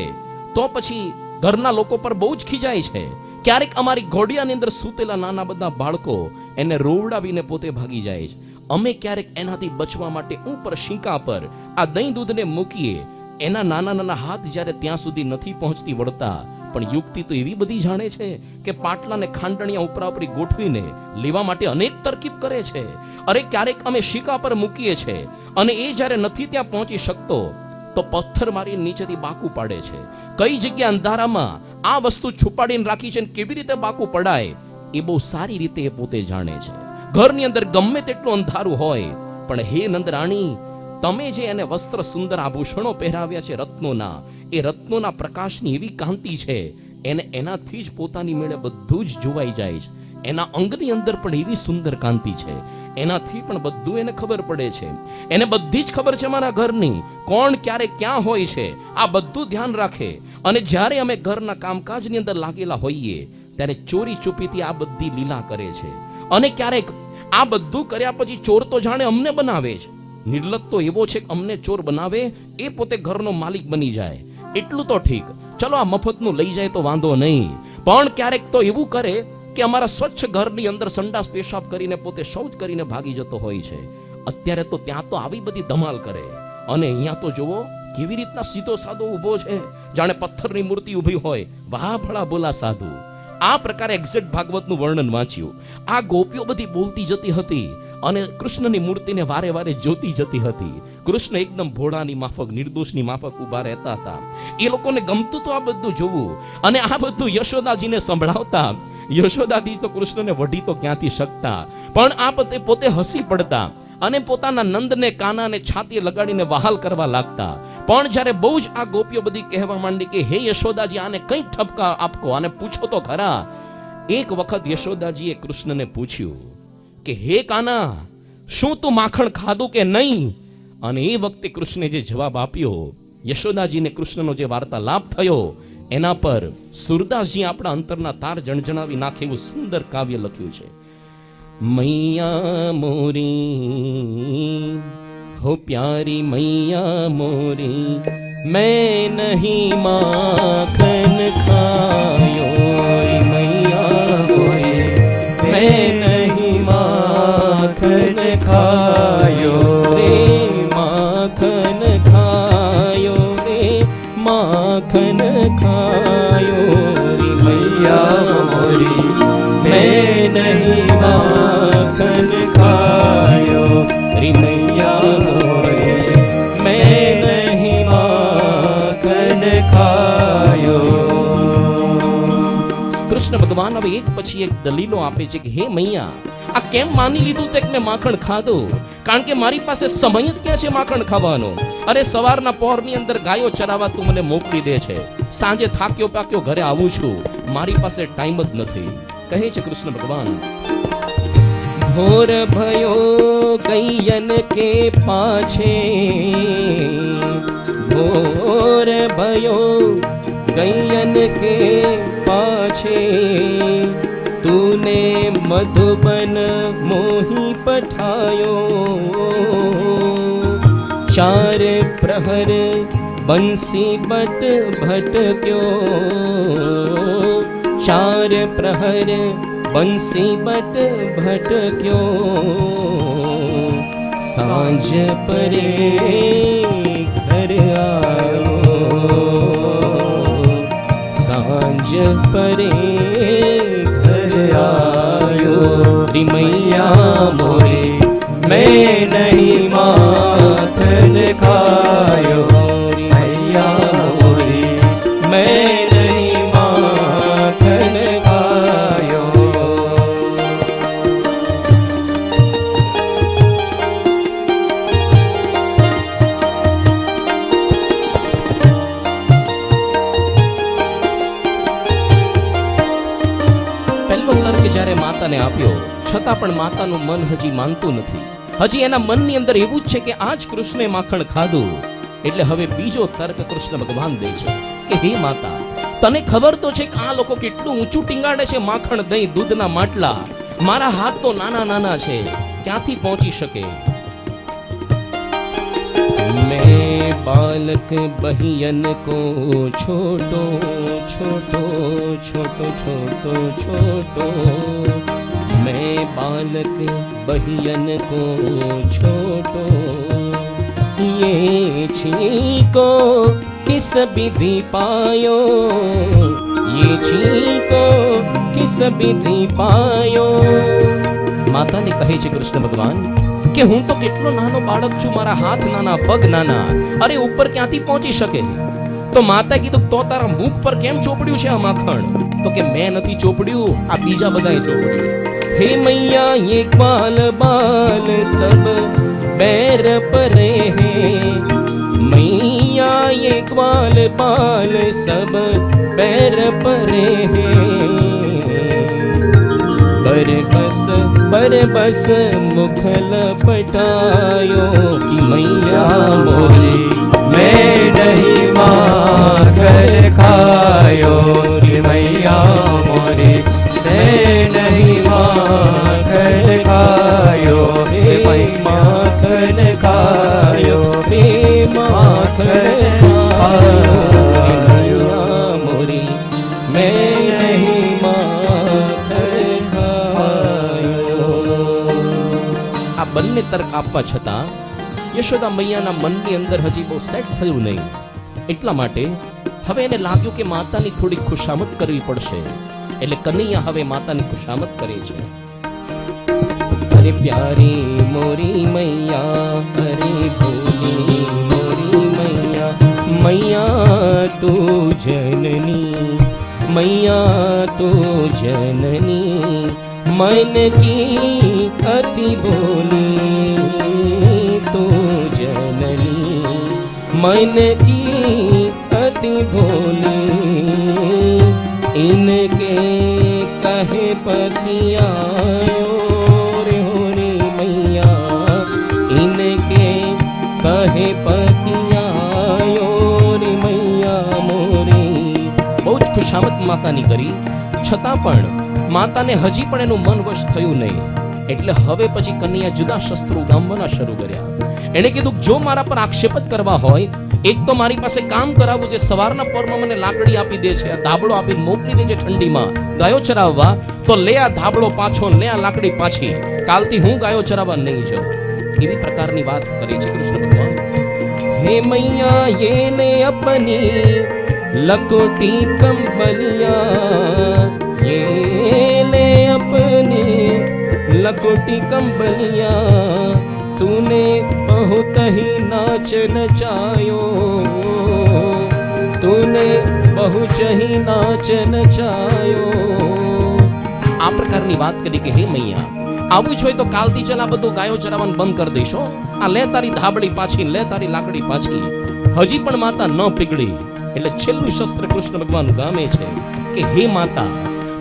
તો પછી ઘરના લોકો પર બહુ જ ખીજાય છે. ક્યારેક અમારી ઘોડિયાની અંદર સૂતેલા નાના બધા બાળકો એને રોવડાવીને પોતે ભાગી જાય છે. અમે ક્યારેક એનાથી બચવા માટે ઉપર શીંકા પર આ દહીં દૂધને મૂકીએ. એના નાના નાના હાથ જ્યારે ત્યાં સુધી નથી પહોંચતી વળતા, પણ યુક્તિ તો એવી બધી જાણે છે કે પાટલાને ખાંડણિયા ઉપરાપરી ગોઠવીને લેવા માટે અનેક તરકીબ કરે છે. અરે ક્યારેક અમે શીકા પર મૂકીએ છે અને એ જ્યારે નથી ત્યાં પહોંચી શકતો તો પથ્થર મારી નીચેથી બાકુ પાડે છે. કઈ જગ્યા અંધારામાં આ વસ્તુ છુપાડીને રાખી છે, કેવી રીતે બાકુ પડાય એ બહુ સારી રીતે એ પોતે જાણે છે. ઘરની અંદર ગમે તેટલું અંધારું હોય, પણ હે નંદરાણી, તમે જે એને વસ્ત્ર સુંદર આભૂષણો પહેરાવ્યા છે રત્નોના, એ રત્નોના પ્રકાશની એવી કાંતિ છે, એને એનાથી જ પોતાની મેળે બધું જ જોવાઈ જાય છે. એના અંગની અંદર પણ એવી સુંદર કાંતિ છે, એનાથી પણ બધું એને ખબર પડે છે. એને બધી જ ખબર છે મારા ઘરની કોણ ક્યારે ક્યાં હોય છે, આ બધું ધ્યાન રાખે. અને જ્યારે અમે ઘરના કામકાજની અંદર લાગેલા હોઈએ ત્યારે ચોરી છુપીથી આ બધી લીલા કરે છે. અને ક્યારેક આ બધું કર્યા પછી ચોર તો જાણે અમને બનાવે છે. નિર્લજ તો એવો છે કે અમને ચોર બનાવે, એ પોતે ઘરનો માલિક બની જાય. એટલું તો ઠીક, ચલો આ મફતનું લઈ જાય તો વાંધો નહીં, પણ ક્યારેક તો એવું કરે કે અમારા સ્વચ્છ ઘરની અંદર સંડાસ પેશાબ કરીને પોતે શૌચ કરીને ભાગી જતો હોય છે. અત્યારે તો ત્યાં તો આવી બધી ધમાલ કરે, અને અહીંયા તો જુઓ કેવી રીતના સીધો સાદો ઊભો છે, જાણે પથ્થરની મૂર્તિ ઊભી હોય. વાહ ભલા બોલા સાધુ. આ પ્રકારે એક્ઝેક્ટ ભાગવતનું વર્ણન વાંચ્યું. આ ગોપીઓ બધી બોલતી જતી હતી અને કૃષ્ણની મૂર્તિને વારે વારે જોતી જતી હતી. કૃષ્ણ એકદમ ભોળાની માફક, નિર્દોષની માફક ઊભા રહેતા હતા. એ લોકોને ગમતું તો આ બધું જોવું, અને આ બધું યશોદાજીને સંભળાવતા. યશોદાજી તો કૃષ્ણને વઢી તો ક્યાંથી શકતા, પણ આ પોતે હસી પડતા અને પોતાના નંદને કાનાને છાતીએ લગાડીને વહાલ કરવા લાગતા. પણ જ્યારે બહુ જ આ ગોપીઓ બધી કહેવા માંડી કે હે યશોદાજી, આને કંઈક ઠપકા આપકો, આને પૂછો તો ખરા. એક વખત યશોદાજીએ કૃષ્ણને પૂછ્યું કે હે કાના, શું તું માખણ ખાધું કે નહીં? અને એ વખતે કૃષ્ણે જે જવાબ આપ્યો, યશોદાજીને કૃષ્ણનો જે વાર્તાલાપ થયો, એના પર સુરદાસજી આપણા અંતરના તાર જણજણાવી નાખે એવું સુંદર કાવ્ય લખ્યું છે. મૈયા મોરી हो प्यारी मैया मोरी, मैं नहीं माखन खायो, मैया मोरी मैं नहीं माखन खायो रे, माखन खायो रे, माखन खायो रे, मैया मोरी मैं नहीं माखन खायो रे, मैया मोरी मैं नहीं माखन खायो. કૃષ્ણ ભગવાન હવે એક પછી એક દલીલો આપે છે કે હે મૈયા, આ કેમ માની લીધું તે કે મેં માખણ ખાધું? કારણ કે મારી પાસે સમય જ ક્યાં છે માખણ ખાવાનો? અરે સવારના પહોરની અંદર ગાયો ચરાવવા તું મને મોકલી દે છે, સાંજે થાક્યો પાક્યો ઘરે આવું છું, મારી પાસે ટાઈમ જ નથી. કહે છે કૃષ્ણ ભગવાન, ભોર ભયો ગૈયન કે પાછે, ભોર ભયો ગૈયન કે પાછે, तूने मधुबन मोही पठायो, चार प्रहर बंसी बट भटक्यो, चार प्रहर बंसी बट भटक्यो, सांझ परे घर आयो, सांझ परे घर आयो रे, मैया मोरी मैं नहीं माखन खायो रे, मैया मोरी मैं नहीं माखन खायो. માતાને આપ્યો છતાં પણ માતાનું મન હજી માનતું નથી. હજી એના મનની અંદર એવું જ છે કે આજ કૃષ્ણે માખણ ખાધું, એટલે હવે બીજો તર્ક કૃષ્ણ ભગવાન દે છે કે હે માતા, તને ખબર તો છે કે આ લોકો કેટલું ઊંચું ટીંગાડે છે માખણ દહીં દૂધના માટલા, મારા હાથ તો નાના નાના છે, ક્યાંથી પહોંચી શકે? मैं बालक बहियन को छोटो छोटो छोटो छोटो छोटो, मैं बालक बहियन को छोटो, ये छीको किस विधि पायो, ये छीको किस विधि पायो। માતાને કહે છે કૃષ્ણ ભગવાન કે હું તો કેટલો નાનો બાળક છું, મારા હાથ નાના, પગ નાના, અરે ઉપર ક્યાંથી પહોંચી શકે? તો માતા કીધું તો તારા મુખ પર કેમ ચોપડ્યું છે આ માખણ? તો કે મેં નથી ચોપડ્યું, આ બીજા બધાએ ચોપડ્યું। હે મૈયા ये बाल बाल सब बैर परे हैं, मैया ये बाल बाल सब बैर परे हैं, बरबस मुख लपटायो कि मैया मोरी मैं नहीं माखन खायो रे मैया मोरी, मैं नहीं माखन खायो रे माखन खायो रे माखन खायो मोरी, मैं नहीं माखन खायो। આ બંને તર્ક આપવા છતાં યશોદા મૈયાના મનની અંદર હજી બહુ સેટ થયું નહીં, એટલા માટે હવે એને લાગ્યું કે માતાની થોડી ખુશામત કરવી પડશે, એટલે કનૈયા હવે માતાની ખુશામત કરે છે। અરે પ્યારી મોરી મૈયા, અરે ભોલી મોરી મૈયા, મૈયા તું जननी, मैया तू जननी, मन की अति बोली तू जननी, मन की अति बोली, इनके कहे पति आयो रे होरी मैया, इनके कहे पति आयो रे मैया मोरी। बहुत खुशामत मातानी करी छतां पण माताने हजी पण एनुं मन वश थयुं नहीं, એટલે હવે પછી કન્યા જુદા શસ્ત્રો ઉગામવાના શરૂ કર્યા। એણે કીધું જો મારા પર આક્ષેપ જ કરવા હોય, એક તો મારી પાસે કામ કરાવવું છે, સવારના પરમાં મને લાકડી આપી દે છે, આ ધાબળો આપી મોકલી દે છે ઠંડીમાં ગાયો ચરાવવા, તો લે આ ધાબળો પાછો, લે આ લાકડી પાછી, કાલથી હું ગાયો ચરાવવા નહીં જાઉં। એવી પ્રકારની વાત કરી છે કૃષ્ણ ભગવાન। હે મૈયા ये ने अपनी लकोटी कंबलिया, ये ले अपनी लकोटी कंबलिया, तूने बहुत ही नाच नचायो, तूने बहुत ही नाच नचायो। આ પ્રકારની વાત કરી કે હે મૈયા આવું જ હોય તો કાલથી ચલ આ બધું ગાયો ચરાવવાનું બંધ કરી દઈશો, આ લે તારી ધાબળી પાછી, લે તારી લાકડી પાછી। હજી પણ માતા ન પીગળી, એટલે છેલ્લું શસ્ત્ર કૃષ્ણ ભગવાન ગામે છે કે હે માતા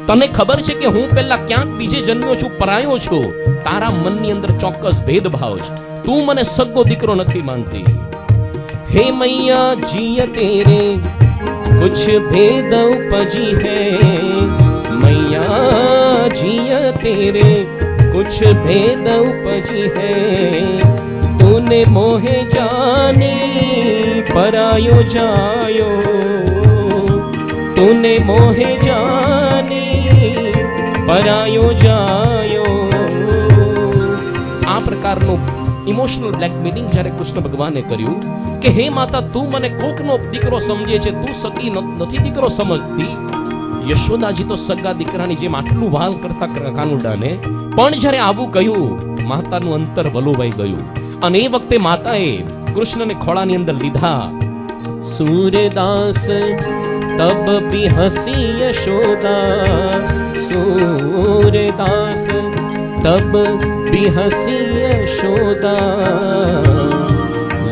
તને ખબર છે કે હું પહેલા ક્યાંક બીજે જન્મ્યો છું, પરાયો છું, તારા મનની અંદર ચોક્કસ ભેદભાવ છે, તું મને સગો દીકરો નથી માનતી। હે મૈયા જીય તેરે कुछ भेद उपजी है, मैया जिय तेरे कुछ भेद उपजी है, तूने मोहे जानी परायो जायो, तूने मोहे जानी परायो जायो। આ પ્રકારનું ઇમોશનલ બ્લેકમેલિંગ જ્યારે કૃષ્ણ ભગવાને કર્યું કે હે માતા તું મને કોકનો દીકરો સમજે છે, તું સગી નથી દીકરો સમજતી। યશોદાજી તો સગા દીકરાની જેમ આટલું વાલ કરતા કાનુડાને, પણ જ્યારે આવું કહ્યું માતાનું અંતર વલોવાઈ ગયું, અને એ વખતે માતાએ કૃષ્ણને ખોળાની અંદર લીધા। સૂરદાસ તબ બી હસી યશોદા, સૂરદાસ तब भी हसी यशोदा,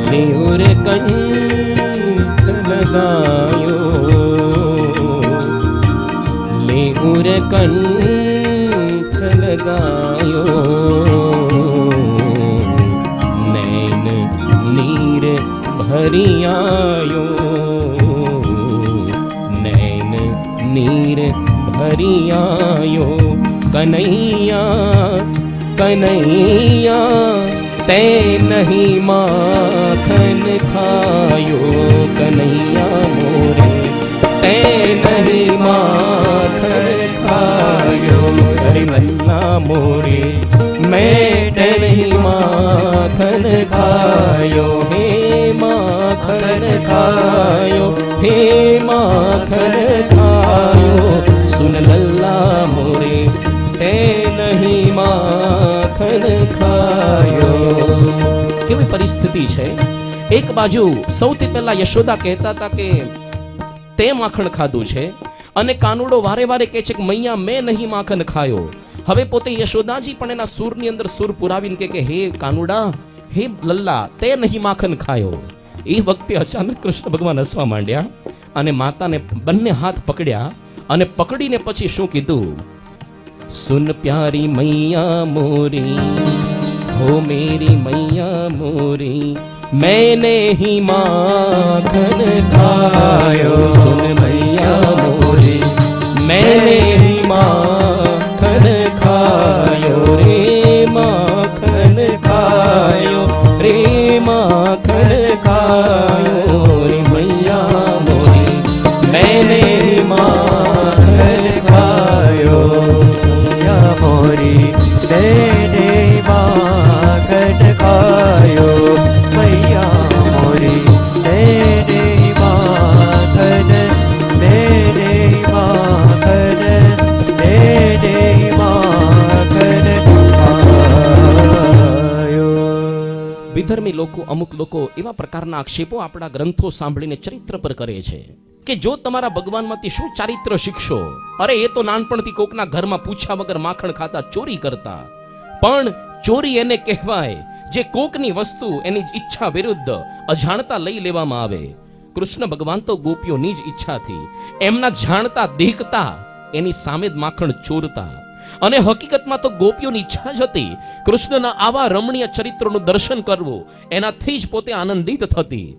लेउर कंठ लगायो, लेउर कंठ लगायो, नैन नीर भरी आयो, नैन नीर भरी आयो, कन्हैया कन्हैया તે નહીં માખન ખાયો કનૈયા મોરે, તે નહીં માખન ખાયો હરે લલ્લા મોરે, મેં નહીં માખન ખાયો, હે માખન ખાયો, હે માખન ખાયો, સુન લલ્લા મોરે, તે નહીં માખન ખાયો. કેવી પરિસ્થિતિ છે. એક બાજુ સૌથી પહેલા યશોદા કહેતા હતા કે તે માખણ ખાધું છે, અને કાનુડો વારે વારે કહે છે કે મૈયા મેં નહીં માખણ ખાયો. હવે પોતે યશોદાજી પણ એના સૂરની અંદર સૂર પુરાવીને કે હે કાનુડા, હે લલ્લા, તે નહીં માખણ ખાયો. એ વખતે અચાનક કૃષ્ણ ભગવાન હસવા માંડ્યા અને માતાને બંને હાથ પકડ્યા અને પકડીને પછી શું કીધું? સુન પ્યારી મૈયા મોરી, हो मेरी मैया मोरी, मैंने ही माखन खायो, सुन मैया मोरी, मैंने ही माखन खायो, रे माखन खायो, रे माखन खायो, रे मैया मोरी, मैंने ही माखन खायो, मैया मोरी, मैंने माखन खायो, मैया मोरी, मैंने माखन, मैंने माखन, मैंने माखन खायो. વિધર્મી લોકો, અમુક લોકો એવા પ્રકારના આક્ષેપો આપણા ગ્રંથો સાંભળીને ચરિત્ર પર કરે છે કે જો તમારા ભગવાનમાંથી શું ચારિત્ર શીખશો? અરે એ તો નાનપણથી કોકના ઘરમાં પૂછ્યા વગર માખણ ખાતા, ચોરી કરતા. પણ ચોરી એને કહેવાય જે કોકની વસ્તુ એની ઈચ્છા વિરુદ્ધ અજાણતા લઈ લેવામાં આવે. કૃષ્ણ ભગવાન તો ગોપીઓની જ ઈચ્છાથી એમના જાણતા દેખતા એની સામે જ માખણ ચોરતા. અને હકીકતમાં તો ગોપીઓની ઈચ્છા જ હતી કૃષ્ણના આવા રમણીય ચરિત્રનું દર્શન કરવું, એનાથી જ પોતે આનંદિત થતી.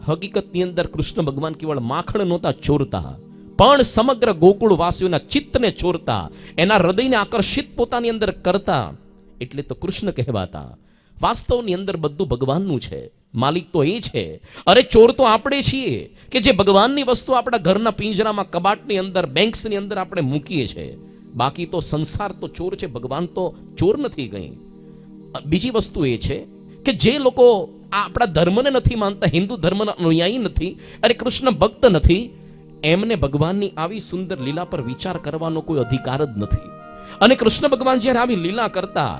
હકીકતની અંદર કૃષ્ણ ભગવાન કેવળ માખણ નહોતા ચોરતા, પણ સમગ્ર ગોકુળ વાસીઓના ચિત્તને ચોરતા, એના હૃદયને આકર્ષિત પોતાની અંદર કરતા. એટલે તો કૃષ્ણ કહેવાતા. વાસ્તવની અંદર બધું ભગવાનનું છે, માલિક તો એ છે. અરે ચોર તો આપણે છીએ કે જે ભગવાનની વસ્તુ આપણા ઘરના પિંજરામાં, કબાટની અંદર, બેંક્સની અંદર આપણે મૂકીએ છીએ. બાકી તો સંસાર તો ચોર છે, ભગવાન તો ચોર નથી ગઈ. બીજી વસ્તુ એ છે કે જે લોકો આપણા ધર્મને નથી માનતા, હિન્દુ ધર્મના અનુયાયી નથી, અરે કૃષ્ણ ભક્ત નથી, એમને ભગવાનની આવી સુંદર લીલા પર વિચાર કરવાનો કોઈ અધિકાર જ નથી. અને કૃષ્ણ ભગવાન જ્યારે આવી લીલા કરતા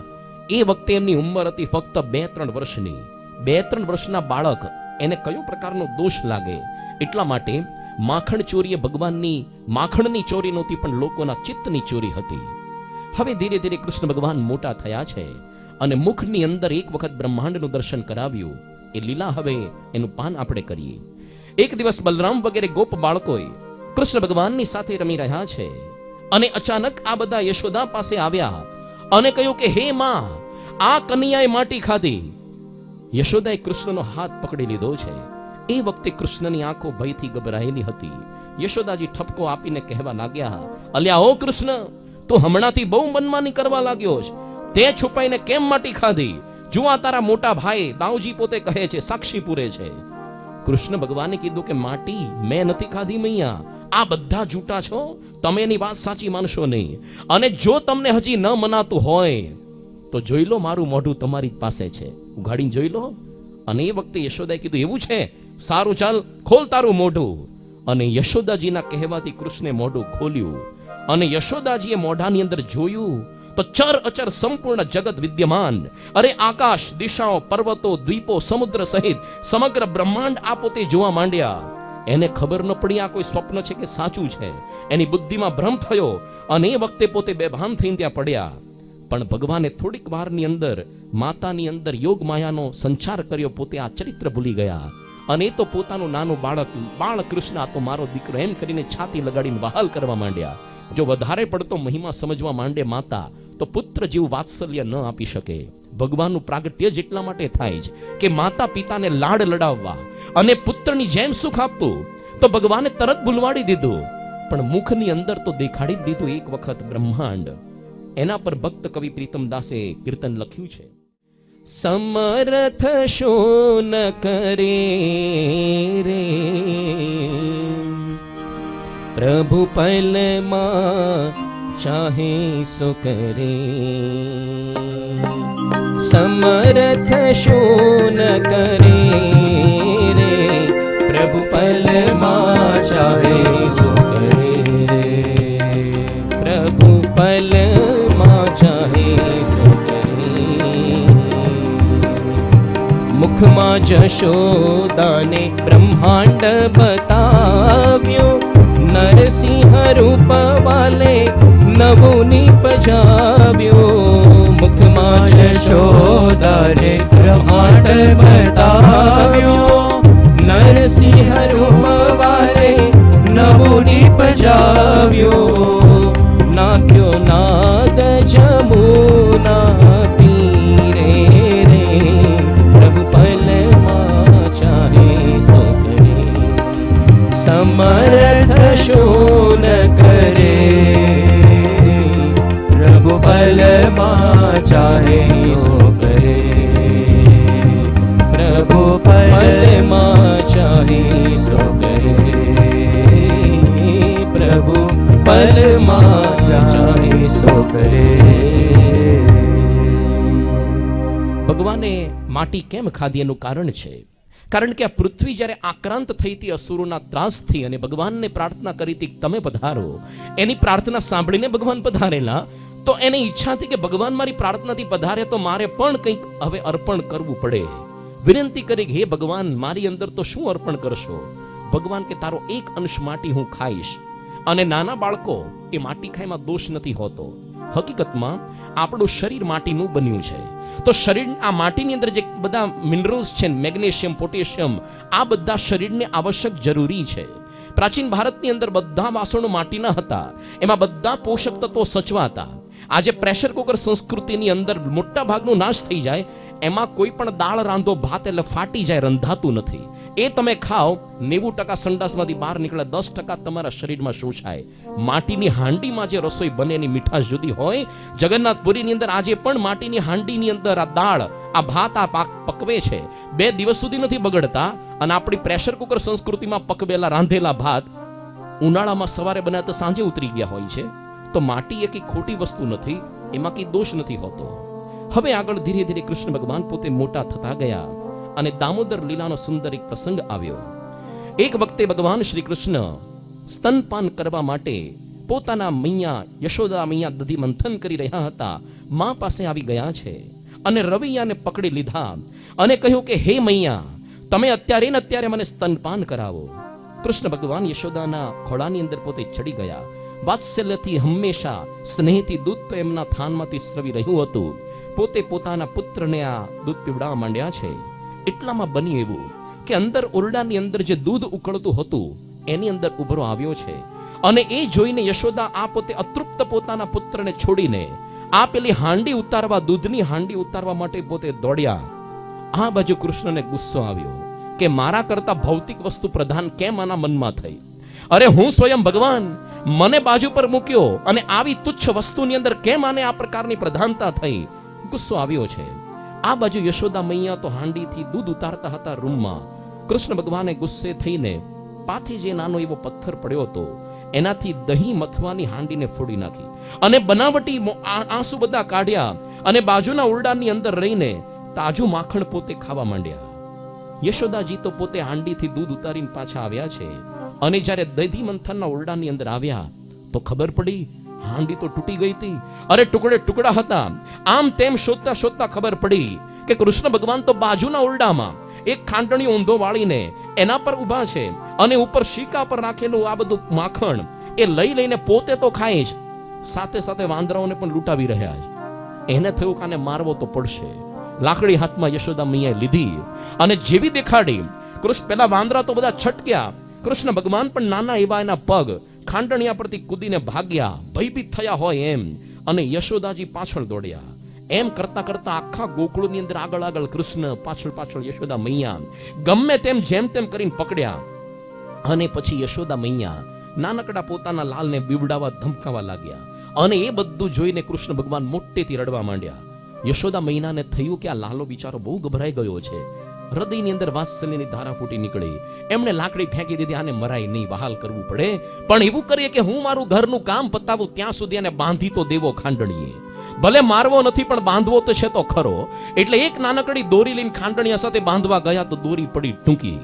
એ વખતે એમની ઉંમર હતી ફક્ત 2-3 વર્ષની. 2-3 વર્ષના બાળક, એને કયો પ્રકારનો દોષ લાગે? એટલા માટે માખણ ચોરી એ ભગવાનની માખણની ચોરી નહોતી, પણ લોકોના ચિત્તની ચોરી હતી. હવે ધીરે ધીરે કૃષ્ણ ભગવાન મોટા થયા છે અને મુખની અંદર એક વખત બ્રહ્માંડનું દર્શન કરાવ્યું. એ લીલા હવે એનું પાન આપણે કરીએ. એક દિવસ બલરામ વગેરે ગોપ બાળકોએ કૃષ્ણ ભગવાનની સાથે રમી રહ્યા છે અને અચાનક આ બધા યશોદા પાસે આવ્યા અને કહ્યું કે હે માં, આ કન્યાએ માટી ખાધી. યશોદાએ કૃષ્ણનો હાથ પકડી લીધો છે. એ વખતે કૃષ્ણની આંખો ભયથી ગભરાયેલી હતી. યશોદાજી ઠપકો આપીને કહેવા લાગ્યા, અલ્યા ઓ કૃષ્ણ, તું હમણાંથી બહુ મનમાની કરવા લાગ્યો છે. તે છુપાઈને કેમ માટી ખાધી? જુઓ તારા મોટા ભાઈ દાઉજી પોતે કહે છે, સાક્ષી પૂરે છે. કૃષ્ણ ભગવાને કીધું કે માટી મેં નથી ખાધી મૈયા, આ બધા જૂઠા છો, તમે એની વાત સાચી માનશો નહીં. અને જો તમને હજી ન મનાતું હોય તો જોઈ લો, મારું મોઢું તમારી પાસે છે, ઉઘાડીને જોઈ લો. અને એ વખતે યશોદાએ કીધું એવું છે, સારું ચાલ ખોલ તારું મોઢું. અને યશોદાજીના કહેવાથી કૃષ્ણે મોઢું ખોલ્યું અને યશોદાજીએ મોઢાની અંદર જોયું તો ચર અચર સંપૂર્ણ જગત વિદ્યમાન. અરે આકાશ, દિશાઓ, પર્વતો, દ્વીપો, સમુદ્ર સહિત સમગ્ર બ્રહ્માંડ આ પોતે જોવા માંડ્યા. એને ખબર ન પડી આ કોઈ સ્વપ્ન છે કે સાચું છે. એની બુદ્ધિમાં ભ્રમ થયો અને એ વખતે પોતે બેભાન થઈને ત્યાં પડ્યા. પણ ભગવાને થોડીક વારની અંદર માતાની અંદર યોગ માયાનો સંચાર કર્યો. પોતે આ ચરિત્ર ભૂલી ગયા અને તો પોતાનું નાનું બાળ કૃષ્ણ, આ તો મારો દીકરો એમ કરીને છાતી લગાડીને વહાલ કરવા માંડ્યા. જો વધારે પડતો મહિમા સમજવા માંડે માતા તો પુત્ર જેવું વાત્સલ્ય ન આપી શકે. ભગવાનનું પ્રાગટ્ય જ એટલા માટે થાય છે કે માતા પિતાને લાડ લડાવવા અને પુત્રની જેમ સુખ આપવું. તો ભગવાને તરત ભૂલવાડી દીધું, પણ મુખની અંદર તો દેખાડી જ દીધું એક વખત બ્રહ્માંડ. એના પર ભક્ત કવિ પ્રીતમ દાસે કીર્તન લખ્યું છે. સમર્થ શું ન કરે રે, પ્રભુ પલમાં ચાહે સો કરે. સમર્થ શું ન કરે રે, પ્રભુ પલમાં ચાહે સો કરે. પ્રભુ પલમાં ચાહે સો કરે. મુખમાં જશોદાને બ્રહ્માંડ બતાવ્યો, નરસિંહ રૂપ વાલે નવું નિપજાવ્યો. મુખમાં જશોદાને બ્રહ્માંડ બતાવ્યો, નરસિંહ રૂપ વાલે નવું નિપજાવ્યો. નાખ્યો નાદ જમુના તીરે રે, પ્રભુ પલમાં ચાહે સો કરે. સમર્થ શું ન કરે, પ્રભુ પલમાં ચાહે સો કરે. પ્રભુ પલમાં ચાહે સો કરે. પ્રભુ પલમાં ચાહે સો કરે. ભગવાને માટી કેમ ખાધી એનું કારણ છે, કારણ કે આ પૃથ્વી જ્યારે આક્રાંત થઈ હતી અસુરોના ત્રાસથી અને ભગવાનને પ્રાર્થના કરી હતી તમે પધારો, એની પ્રાર્થના સાંભળીને ભગવાન પધારેલા. તો એને ઈચ્છા હતી કે ભગવાન મારી પ્રાર્થનાથી પધારે તો મારે પણ કંઈક હવે અર્પણ કરવું પડે. વિનંતી કરી હે ભગવાન મારી અંદર તો શું અર્પણ કરશો. ભગવાન કે તારો એક અંશ માટી હું ખાઈશ. અને નાના બાળકો એ માટી ખાયમાં દોષ નથી હોતો. હકીકતમાં આપણું શરીર માટીનું બન્યું છે. તો શરીર આ માટીની અંદર જે બધા મિનરલ્સ છે, મેગ્નેશિયમ, પોટેશિયમ, આ બધા શરીરને આવશ્યક જરૂરી છે. પ્રાચીન ભારતની અંદર બધા વાસણો માટીના હતા, એમાં બધા પોષક તત્વો સચવાતા. આજે પ્રેશર કુકર સંસ્કૃતિની અંદર મોટા ભાગનો નાશ થઈ જાય. એમાં કોઈ પણ દાળ રાંધો ભાત એટલે ફાટી જાય, રંધાતું નથી. એ તમે ખાઓ 90% સંડાસમાંથી બહાર નીકળે, 10% તમારા શરીરમાં શોષાય. માટીની હાંડીમાં જે રસોઈ બને એની મીઠાશ જુદી હોય. જગન્નાથપુરીની અંદર આજે પણ માટીની હાંડીની અંદર આ દાળ, આ ભાત, આ પાક પકવે છે. 2 દિવસ સુધી નથી બગડતા. અને આપણી પ્રેશર કુકર સંસ્કૃતિમાં પકવેલા રાંધેલા ભાત ઉનાળામાં સવારે બનાવે તો સાંજે ઉતરી ગયા હોય છે. તો માટી એ કઈ ખોટી વસ્તુ નથી, એમાં કઈ દોષ નથી હોતો. હવે આગળ ધીરે ધીરે કૃષ્ણ ભગવાન પોતે મોટા થતા ગયા અને દામોદર લીલાનો સુંદર એક પ્રસંગ આવ્યો. એક વખતે ભગવાન શ્રી કૃષ્ણ સ્તનપાન કરવા માટે પોતાના મૈયા યશોદા મૈયા દધી મંથન કરી રહ્યા હતા. માં પાસે આવી ગયા છે અને રવૈયાને પકડી લીધા અને કહ્યું કે હે મૈયા, તમે અત્યારે ને અત્યારે મને સ્તનપાન કરાવો. કૃષ્ણ ભગવાન યશોદાના ખોળાની અંદર પોતે ચડી ગયા. વાત્સલ્યથી હંમેશા સ્નેહથી દૂધ તો એમના થાનમાંથી સ્રવી રહ્યું હતું. પોતે પોતાના પુત્રને આ દૂધ પીવડાવવા માંડ્યા છે. એટલામાં બની એવું કે અંદર ઓરડાની અંદર જે દૂધ ઉકળતું હતું એની અંદર ઉભરો આવ્યો છે. અને એ જોઈને યશોદા આ પોતે અતૃપ્ત પોતાના પુત્રને છોડીને આ પેલી હાંડી ઉતારવા, દૂધની હાંડી ઉતારવા માટે પોતે દોડ્યા. આ બાજુ કૃષ્ણને ગુસ્સો આવ્યો કે મારા કરતા ભૌતિક વસ્તુ પ્રધાન કેમ આના મનમાં થઈ. અરે હું સ્વયં ભગવાન, મને બાજુ પર મૂક્યો અને આવી તુચ્છ વસ્તુની અંદર કેમ આને આ પ્રકારની પ્રધાનતા થઈ. ગુસ્સો આવ્યો છે. આ બાજુ યશોદા મૈયા તો હાંડીથી દૂધ ઉતારતા હતા રૂમમાં. કૃષ્ણ ભગવાને ગુસ્સે થઈને પાથી જે નાનો એવો પથ્થર પડ્યો હતો એનાથી દહીં મથવાની હાંડીને ફોડી નાખી અને બનાવટી આંસુ બધા કાઢ્યા અને બાજુના ઓરડાની અંદર રહીને તાજું માખણ પોતે ખાવા માંડ્યા. યશોદાજી તો પોતે હાંડીથી દૂધ ઉતારીને પાછા આવ્યા છે અને જ્યારે દધી મંથનના ઓરડાની અંદર આવ્યા તો ખબર પડી હાંડી તો તૂટી ગઈ હતી. અરે ટુકડે ટુકડા હતા. આમ તેમ શોધતા શોધતા ખબર પડી કે કૃષ્ણ ભગવાન તો બાજુના ઓરડામાં એક ખાંડણી ઊંધો વાળીને એના પર ઊભા છે અને ઉપર શીકા પર રાખેલું આ બધું માખણ એ લઈ લઈને પોતે તો ખાય જ, સાથે સાથે વાંદરાઓને પણ લૂંટાવી રહ્યા છે. એને થયું કાને મારવો તો પડશે. લાકડી હાથમાં યશોદા મૈયાએ લીધી અને જેવી દેખાડી કૃષ્ણ, પેલા વાંદરા તો બધા છટક્યા, કૃષ્ણ ભગવાન પણ નાના એવા એના પગ ખાંડણિયા પરથી કૂદીને ભાગ્યા, ભયભીત થયા હોય એમ, અને યશોદાજી પાછળ દોડ્યા. એમ કરતા કરતા આખા ગોકુળની અંદર આગળ આગળ કૃષ્ણ, પાછળ પાછળ યશોદા મૈયા, ગમે તેમ જેમ તેમ કરીને પકડ્યા. અને પછી યશોદા મૈયા નાનકડા પોતાના લાલને બીવડાવવા, ધમકાવા લાગ્યા. અને એ બધું જોઈને કૃષ્ણ ભગવાન મોટેથી રડવા માંડ્યા. યશોદા મૈનાને થયું કે આ લાલો બિચારો બહુ ગભરાઈ ગયો છે, હૃદયની અંદર વાત્સલ્યની ધારા ફૂટી નીકળી. એમણે લાકડી ફેંકી દીધી, આને મરાય નહીં, બહાલ કરવું પડે. પણ એવું કરીએ કે હું મારું ઘરનું કામ પતાવું ત્યાં સુધી આને બાંધી તો દેવો ખાંડણીએ. ભલે મારવો નથી પણ બાંધવો તો છે તો ખરો. એટલે એક નાનકડી દોરી લઈને ખાંડણીયા સાથે બાંધવા ગયા તો દોરી પડી ટૂંકી.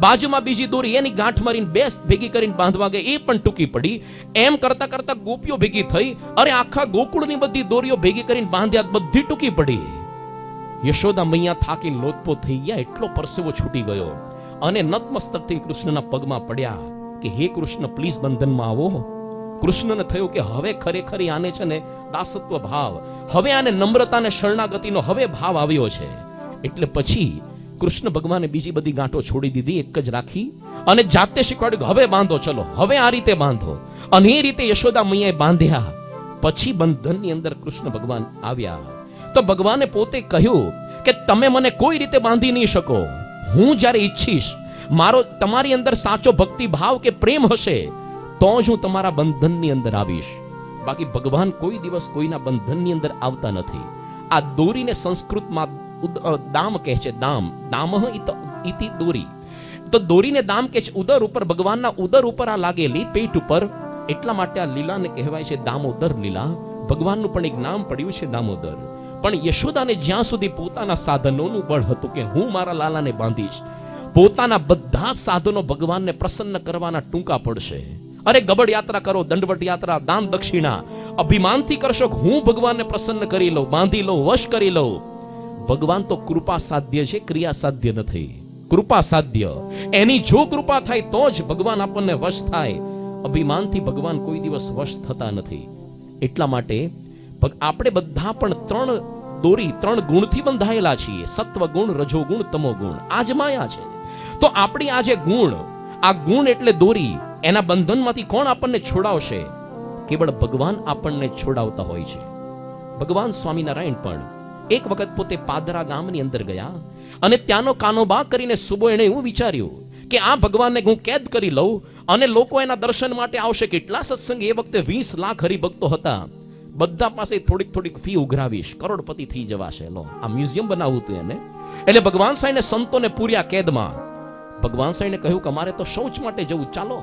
બાજુમાં બીજી દોરી એની ગાંઠ મારીને બે ભેગી કરીને બાંધવા ગયા, એ પણ ટૂંકી પડી. એમ કરતા કરતા ગોપીઓ ભેગી થઈ. અરે આખા ગોકુળની બધી દોરીઓ ભેગી કરીને બાંધ્યા, બધી ટૂંકી પડી. યશોદા મૈયા થાકીને લોથપો થઈ ગયા, એટલો પરસેવો છૂટી ગયો અને નતમસ્તકથી કૃષ્ણના પગમાં પડ્યા કે હે કૃષ્ણ, પ્લીઝ બંધનમાં આવો. કૃષ્ણને થયું કે હવે ખરેખર આને છે ને દાસત્વ ભાવ, હવે આને નમ્રતા અને શરણાગતિનો હવે ભાવ આવ્યો છે. એટલે પછી કૃષ્ણ ભગવાને બીજી બધી ગાંઠો છોડી દીધી, એક જ રાખી અને જાતે શીખવાડ્યું કે હવે બાંધો, ચલો હવે આ રીતે બાંધો. અને એ રીતે યશોદા મૈયાએ બાંધ્યા. પછી બંધનની અંદર કૃષ્ણ ભગવાન આવ્યા તો ભગવાને પોતે કહ્યું કે તમે મને કોઈ રીતે બાંધી નહીં શકો. હું જ્યારે ઈચ્છીશ, મારો તમારી અંદર સાચો ભક્તિ ભાવ કે પ્રેમ હશે તો જ હું તમારા બંધનની અંદર આવીશ. બાકી ભગવાન કોઈ દિવસ કોઈના બંધનની અંદર આવતા નથી. આ દોરીને સંસ્કૃતમાં દામ કહે છે. દામહ ઇતિ દોરી. તો દોરીને દામ કહે છે. ઉદર ઉપર, ભગવાનના ઉદર ઉપર આ લાગેલી, પેટ ઉપર. એટલા માટે આ લીલાને કહેવાય છે દામોદર લીલા. ભગવાનનું પણ એક નામ પડ્યું છે દામોદર. પણ યશોદાને જ્યાં સુધી પોતાના સાધનોનું બળ હતું કે હું મારા લાલાને બાંધીશ, પોતાના બધા સાધનો ભગવાનને પ્રસન્ન કરવાના ટૂંકા પડશે. અરે ગબડ યાત્રા કરો, દંડવટ યાત્રા, દાન દક્ષિણા, અભિમાનથી કરશો કે હું ભગવાનને પ્રસન્ન કરી લઉં, બાંધી લઉં, વશ કરી લઉં. ભગવાન તો કૃપા સાધ્ય છે, ક્રિયા સાધ્ય નથી. કૃપા સાધ્ય, એની જો કૃપા થાય તો જ ભગવાન આપણને વશ થાય. અભિમાનથી ભગવાન કોઈ દિવસ વશ થતા નથી. એટલા માટે આપણે બધા પણ ત્રણ ગુણથી બંધાયેલા છીએ. સત્વ ગુણ, રજો ગુણ, તમો ગુણ. આ જ માયા છે. તો આપણી આ જે ગુણ, આ ગુણ એટલે દોરી, એના બંધનમાંથી કોણ આપણને છોડાવશે? કેવળ ભગવાન આપણને છોડાવતા હોય છે. ભગવાન સ્વામિનારાયણ પણ એક વખત પોતે પાદરા ગામની અંદર ગયા અને ત્યાંનો કાનોબા કરીને સુબો એણે એવું વિચાર્યું કે આ ભગવાનને હું કેદ કરી લઉં અને લોકો એના દર્શન માટે આવશે. કેટલા સત્સંગ, એ વખતે 20 લાખ હરિભક્તો હતા. બધા પાસે થોડીક થોડીક ફી ઉઘરાવીશ, કરોડપતિ થઈ જવાશે. લો, આ મ્યુઝિયમ બનાવવું હતું એને. એટલે ભગવાન સાંઈને સંતોને પૂર્યા કેદમાં. ભગવાન સાંઈને કહ્યું કે અમારે તો શૌચ માટે જવું, ચાલો.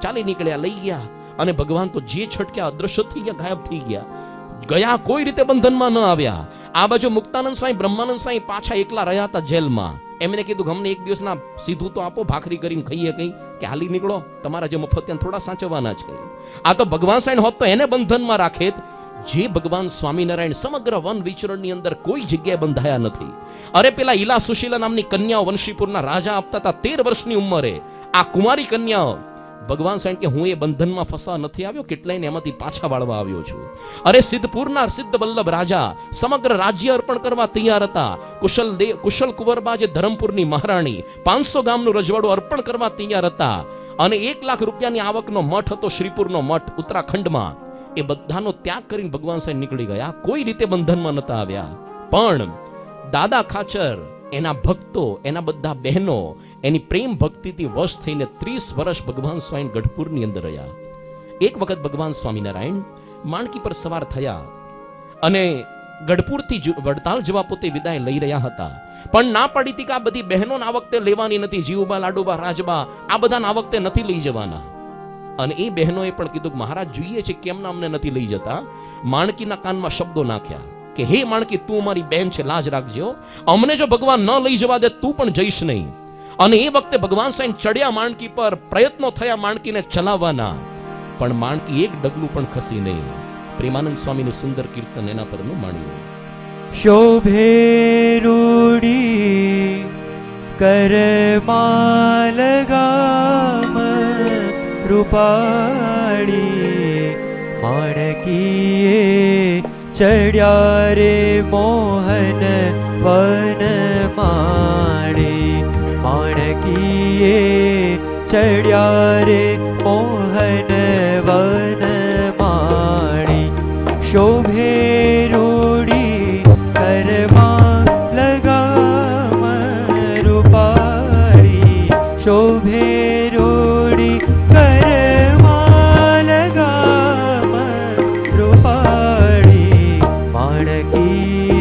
ચાલી નીકળ્યા, લઈ ગયા. અને ભગવાન તો જે છટક્યા અદ્રશ્ય થઈ ગયા, ગાયબ થઈ ગયા. કોઈ રીતે બંધનમાં ન આવ્યા. આ બાજુ મુક્તાનંદ સ્વામી, બ્રહ્માનંદ સ્વામી પાછા એકલા રહ્યા હતા જેલમાં. એમને કીધું કે અમને એક દિવસના સીધું તો આપો, ભાખરી કરીને ખાઈએ કઈ, કે હાલી નીકળો, તમારા જે મફતિયાન થોડા સાચવવાના જ કઈ. આ તો ભગવાન સાંઈ હોત તો એને બંધનમાં રાખે. જે ભગવાન સ્વામિનારાયણ સમગ્ર વન વિચરણની અંદર કોઈ જગ્યાએ બંધાયા નથી. અરે પેલા ઈલા સુશીલા નામની કન્યાઓ વંશીપુરના રાજા આપતા હતા 13 વર્ષની ઉંમરે. આ કુમારી કન્યાઓ, ભગવાન સાંઈ કે હું એ બંધનમાં ફસવા નથી આવ્યો, કેટલાયને એમાંથી પાછા વાળવા આવ્યો છું. અરે સિદ્ધપુરના સિદ્ધ વલ્લભ રાજા સમગ્ર રાજ્ય અર્પણ કરવા તૈયાર હતા. કુશલ કુંવરબા જે ધરમપુરની મહારાણી 500 ગામનું રજવાડું અર્પણ કરવા તૈયાર હતા. અને 1 લાખ રૂપિયાની આવકનો મઠ હતો, શ્રીપુરનો મઠ ઉત્તરાખંડમાં. એ બધાનો ત્યાગ કરીને ભગવાન સાંઈ નીકળી ગયા. કોઈ રીતે બંધનમાં નતા આવ્યા. પણ દાદા ખાચર, એના ભક્તો, એના બધા બહેનો એની પ્રેમ ભક્તિથી વશ થઈને 30 વર્ષ ભગવાન સ્વામી ગઢપુરની અંદર રહ્યા. એક વખત ભગવાન સ્વામિનારાયણ માણકી પર સવાર થયા અને ગઢપુરથી વડતાલ જવા પોતે વિદાય લઈ રહ્યા હતા. પણ ના પાડી હતી કે આ બધી બહેનોને આ વખતે લેવાની નથી. જીવુબા, લાડુબા, રાજબા, આ બધાને આ વખતે નથી લઈ જવાના. અને એ બહેનોએ પણ કીધું કે મહારાજ જોઈએ છે, કેમ અમને નથી લઈ જતા. માણકીના કાનમાં શબ્દો નાખ્યા કે હે માણકી, તું મારી બહેન છે, લાજ રાખજો. અમને જો ભગવાન ન લઈ જવા દે તું પણ જઈશ નહીં. અને એ વખતે ભગવાન સાંઈ ચડ્યા માણકી પર, પ્રયત્નો થયા માણકીને ચલાવવાના, પણ માણકી એક ડગલું પણ ખસી નહીં. પ્રેમાનંદ સ્વામીનું સુંદર કીર્તન એના પરનું માણ્યું. શોભે રૂડી કરમાં લગામ રૂપાળી, માણકીએ ચડ્યા રે મોહન વન માળી, માણકીએ ચડ્યા રે મોહન વન માળી. શોભે રૂડી કરમાં લગામ રૂપાળી, શોભે રૂડી કરમાં લગામ રૂપાળી, માણકી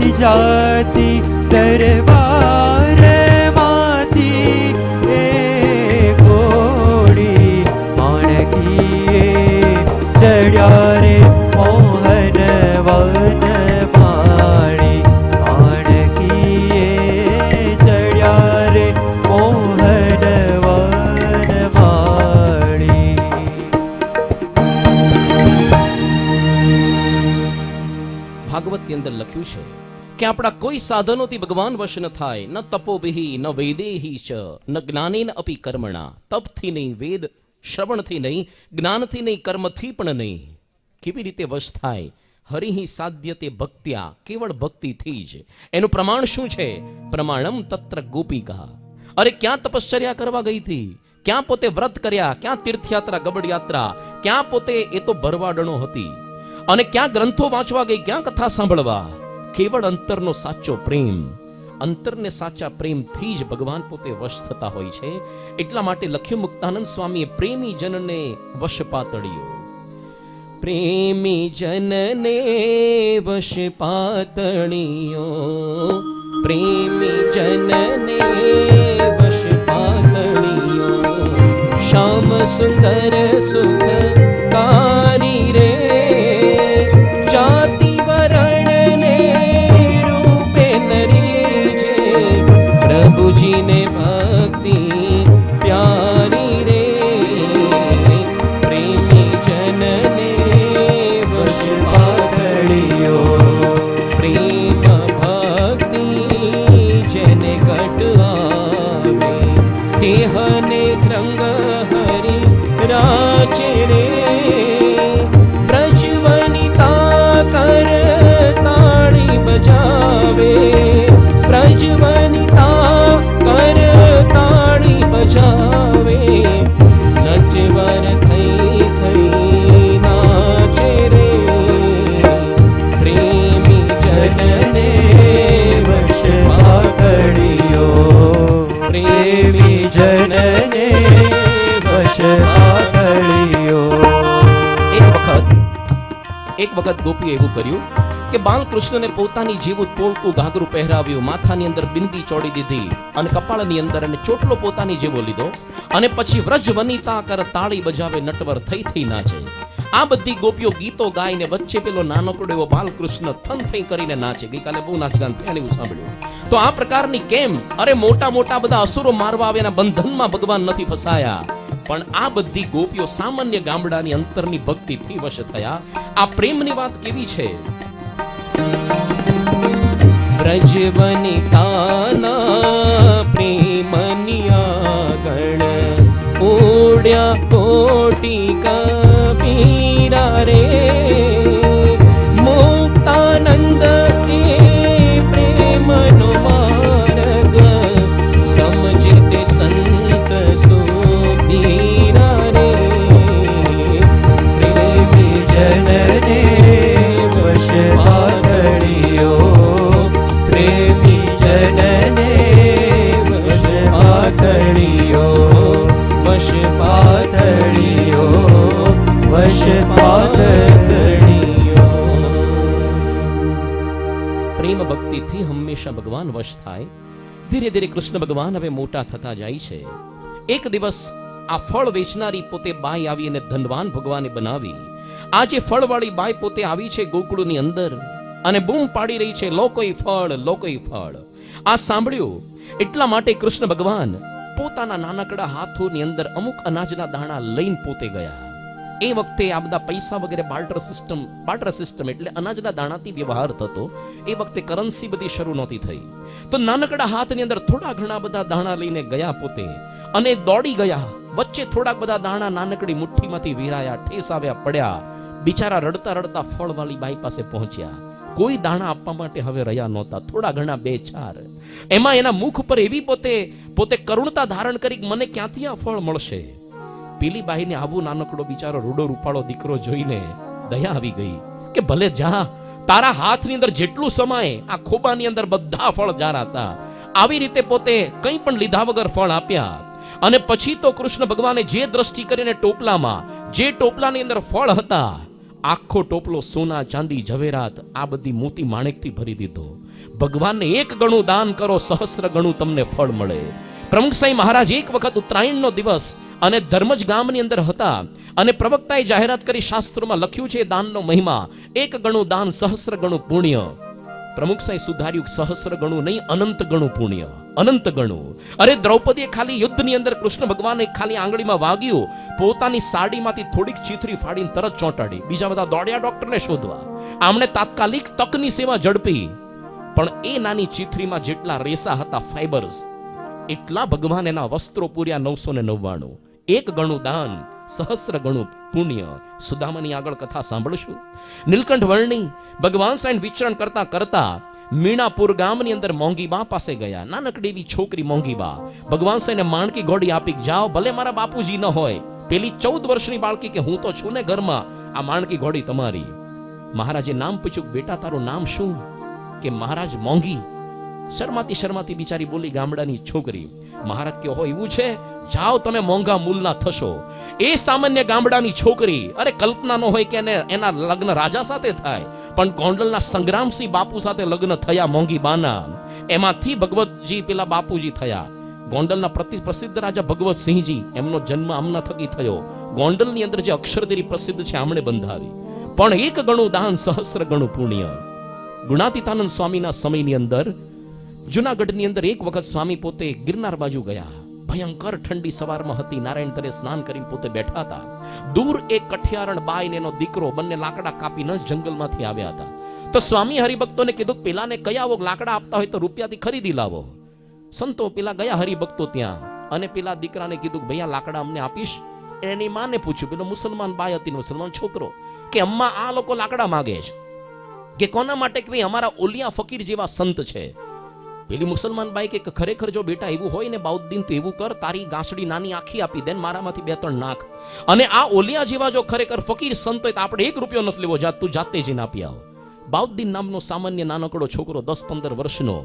જાતિ જાતિ દરબાર માંથી એ ઘોડી માણકીએ ચડ્યા રે મોહન વન માણી માણકીએ ચડ્યા રે મોહન વન માણી. ભાગવતની અંદર લખ્યું છે કે આપણા કોઈ સાધનોથી ભગવાન વશ ન થાય, ન તપોભિ ન વેદેહી ચ ન જ્ઞાનેન અપી કર્મણા. તપથી નહીં, વેદ શ્રવણથી નહીં, જ્ઞાનથી નહીં, કર્મથી પણ નહીં. કેવી રીતે વશ થાય? હરિહિ સાધ્યતે ભક્ત્યા, કેવળ ભક્તિથી જ. એનું પ્રમાણ શું છે? પ્રમાણમ તત્ર ગોપિકા. અરે ક્યાં તપશ્ચર્યા કરવા ગઈ હતી, ક્યાં પોતે વ્રત કર્યા, ક્યાં તીર્થયાત્રા ગબડ યાત્રા, ક્યાં પોતે એ તો ભરવાડણો હતી, અને ક્યાં ગ્રંથો વાંચવા ગઈ, ક્યાં કથા સાંભળવા. કેવળ અંતરનો સાચો પ્રેમ, અંતરને સાચા પ્રેમથી જ ભગવાન પોતે વશ થતા હોય છે. એટલા માટે લખ્યું મુક્તાનંદ સ્વામીએ, પ્રેમી જનને વશ પાતળિયો. પ્રેમી જનને વશ પાતળિયો, પ્રેમી જનને વશ પાતળિયો. શ્યામ સુંદર સુખ કારી રે, જાતિ વરણ ને રૂપે નરી જે. પ્રભુજીને ભક્તિ પ્યારી રે, પ્રેમી જનને વશ પાતળિયો. પ્રેમ ભક્તિ જેને ઘટવાવે, તેહને રંગ હરી રાચે રે. પ્રજવનિતા કર તાળી બજાવે, પ્રજવનિતા કર તાળી બજાવે. નટવર થઈ થઈ નાચે રે, પ્રેમી જનને વશ પાતળિયો. પ્રેમી જનને વશ પાતળિયો. એક વખત ગોપીએ એવું કર્યું કે બાલકૃષ્ણને પોતાની જેવું પોલકું ઘાઘરું પહેરાવ્યું, માથાની અંદર બિંદી ચોડી દીધી અને કપાળની અંદર અને ચોટલો પોતાની જેવો લીધો, અને પછી વ્રજ વનિતા કર તાળી બજાવે, નટવર થઈ થઈ નાચે. આ બધી ગોપીઓ ગીતો ગાઈને વચ્ચે પેલો નાનકડો એવો બાલકૃષ્ણ થન થઈ કરીને નાચે. ગઈકાલે બહુ નાચગાન થયા એવું સાંભળ્યું. તો આ પ્રકારની કેમ? અરે મોટા મોટા બધા અસુરો મારવા આવ્યાના બંધનમાં ભગવાન નથી ફસાયા, પણ આ બધી ગોપીઓ સામાન્ય ગામડાની અંતરની ભક્તિથી વશ થયા. આ પ્રેમની વાત કેવી છે? વ્રજવનિતાના પ્રેમની આગળ ઓડ્યા કોટી કબીરા રે. મુક્તાનંદ એ પ્રેમનો માર્ગ સમજે તે સંત સુધીરા રે. પ્રેમી જનને વશ પાતળિયો, પ્રેમી જનને વશ પાતળિયો. વશ પાતળિયો, વશ પાતળિયો. પ્રેમ ભક્તિથી હંમેશા ભગવાન વશ થાય. ધીરે ધીરે કૃષ્ણ ભગવાન હવે મોટા થતા જાય છે. એક દિવસ આ ફળ વેચનારી પોતે બાઈ આવી અને ધનવાન ભગવાને બનાવી. આ જે ફળવાળી બાઈ પોતે આવી છે ગોકુળની અંદર અને બૂમ પાડી રહી છે, લો કોઈ ફળ, લો કોઈ ફળ. આ સાંભળ્યું એટલા માટે કૃષ્ણ ભગવાન પોતાના નાનકડા હાથોની અંદર અમુક અનાજના દાણા લઈને પોતે ગયા. એ વખતે આ બધા પૈસા વગેરે બાર્ટર સિસ્ટમ એટલે અનાજના દાણાથી વ્યવહાર થતો. એ વખતે કરન્સી બધી શરૂ નહોતી થઈ. તો નાનકડા હાથની અંદર થોડા ઘણા બધા દાણા લઈને ગયા પોતે, અને દોડી ગયા. વચ્ચે થોડાક બધા દાણા નાનકડી મુઠ્ઠીમાંથી વીરાયા, ઠેસ આવ્યા, પડ્યા. બિચારા રડતા રડતા ફળવાળી બાઈ પાસે પહોંચ્યા. કોઈ દાણા આપવા માટે હવે રહ્યા નહોતા, થોડા ઘણા બે ચાર. એમાં એના મુખ પર એવી પોતે કરુણતા ધારણ કરી, મને ક્યાંથી આ ફળ મળશે? પેલી બાઈને આવું નાનકડો બિચારો રૂડો રૂપાળો દીકરો જોઈને દયા આવી ગઈ કે ભલે જા, તારા હાથની અંદર જેટલું સમાય આ ખોબાની અંદર બધા ફળ જારા હતા. આવી રીતે પોતે કંઈ પણ લીધા વગર ફળ આપ્યા. અને પછી તો કૃષ્ણ ભગવાને જે દ્રષ્ટિ કરીને ટોપલામાં, જે ટોપલાની અંદર ફળ હતા, આખો ટોપલો સોના ચાંદી ઝવેરાત આ બધી મોતી માણેકથી ભરી દીધો. ભગવાનને 1 ગણું દાન કરો, સહસ્ર ગણું તમને ફળ મળે. પ્રમુખ સાંઈ મહારાજ એક વખત ઉત્તરાયણનો દિવસ અને ધર્મજ ગામની અંદર હતા અને પ્રવક્તાએ જાહેરાત કરી, શાસ્ત્રોમાં લખ્યું છે દાનનો મહિમા, 1 ગણું દાન, સહસ્ર ગણું પુણ્ય. પ્રમુખ સાંઈ સુધાર્યું, સહસ્ર ગણું નહીં, અનંત ગણું પુણ્ય, અનંત ગણું. અરે દ્રૌપદીએ ખાલી યુદ્ધની અંદર કૃષ્ણ ભગવાને ખાલી આંગળીમાં વાગ્યું, પોતાની સાડીમાંથી થોડીક ચીથરી ફાડીને તરત ચોંટાડી. બીજા બધા દોડ્યા ડોક્ટરને શોધવા, આમણે તાત્કાલિક તકની સેવા ઝડપી. પણ એ નાની ચીથરીમાં જેટલા રેસા હતા, ફાઈબર્સ, એટલા ભગવાન એના વસ્ત્રો પૂર્યા 999. 1 ગણું દાન, સહસ્ર ગણું પુણ્ય. સુદામાની આગળ કથા સાંભળશું. નીલકંઠ વર્ણી ભગવાન સાંઈ વિચરણ કરતા કરતા મીણાપુર ગામની અંદર મોંઘીબા પાસે ગયા. નાનકડી એવી છોકરી મોંઘીબા ભગવાન સાંઈને માણકી ઘોડી આપી, જાઓ, ભલે મારા બાપુજી ન હોય. પેલી 14 વર્ષની બાળકી કે હું તો છું ને ઘરમાં, આ માણકી ઘોડી તમારી. મહારાજે નામ પૂછ્યું, બેટા તારું નામ શું? કે મહારાજ મોંઘી. શરમાતી બિચારી બોલી, ગામડાની છોકરી. મહારાજ કે હો એવું છે, જાઓ તમે મોંઘા મૂલના થશો. એ સામાન્ય ગામડાની છોકરી, અરે કલ્પના ન હોય કે એના લગ્ન રાજા સાથે થાય, પણ ગોંડલના સંગ્રામસિંહ બાપુ સાથે લગ્ન થયા મોંઘી બાના. એમાંથી ભગવતજી પેલા બાપુજી થયા. ગોંડલના પ્રસિદ્ધ રાજા ભગવતસિંહજી, એમનો જન્મ આમના થકી થયો. ગોંડલની અંદર જે અક્ષરદેરી પ્રસિદ્ધ છે, આમણે બંધાવી. પણ 1 ગણું દાન, સહસ્ર ગણું પુણ્ય. ગુણાતીતાનંદ સ્વામીના સમયની અંદર જુનાગઢની અંદર એક વખત સ્વામી પોતે ગિરનાર બાજુ ગયા. ભયંકર ઠંડી સવારમાં હતી. નારાયણ તરે સ્નાન કરીને પોતે બેઠા હતા. દૂર એક કઠિયારણ બાઈ ને એનો દીકરો બંને લાકડા કાપીને જંગલમાંથી આવ્યા હતા. તો સ્વામી હરિભક્તોને કીધું, પેલાને કયા લાકડા આપતા હોય તો રૂપિયાથી ખરીદી લાવો. સંતો પેલા ગયા હરિભક્તો ત્યાં અને પેલા દીકરાને કીધું, ભૈયા લાકડા અમને આપીશ? એની માને પૂછ્યું, પેલો મુસલમાન બાઈ હતી, મુસલમાન છોકરો, કે અમ્મા આ લોકો લાકડા માગે છે કે કોના માટે? કે ભાઈ અમારા ઓલિયા ફકીર જેવા સંત છે. પેલી મુસલમાન બાઈ કે ખરેખર જો બેટા એવું હોય ને બાઉદ્દીન, તો એવું કર, તારી ગાંસડી નાની આખી આપી દે, મારામાંથી 2-3 નાખ. અને આ ઓલિયા જેવા જો ખરેખર ફકીર સંત હોય તો આપણે 1 રૂપિયો નથી લેવો, તું જાતે જઈને આપી આવો. બાઉદ્દીન નામનો સામાન્ય નાનકડો છોકરો 10-15 વર્ષનો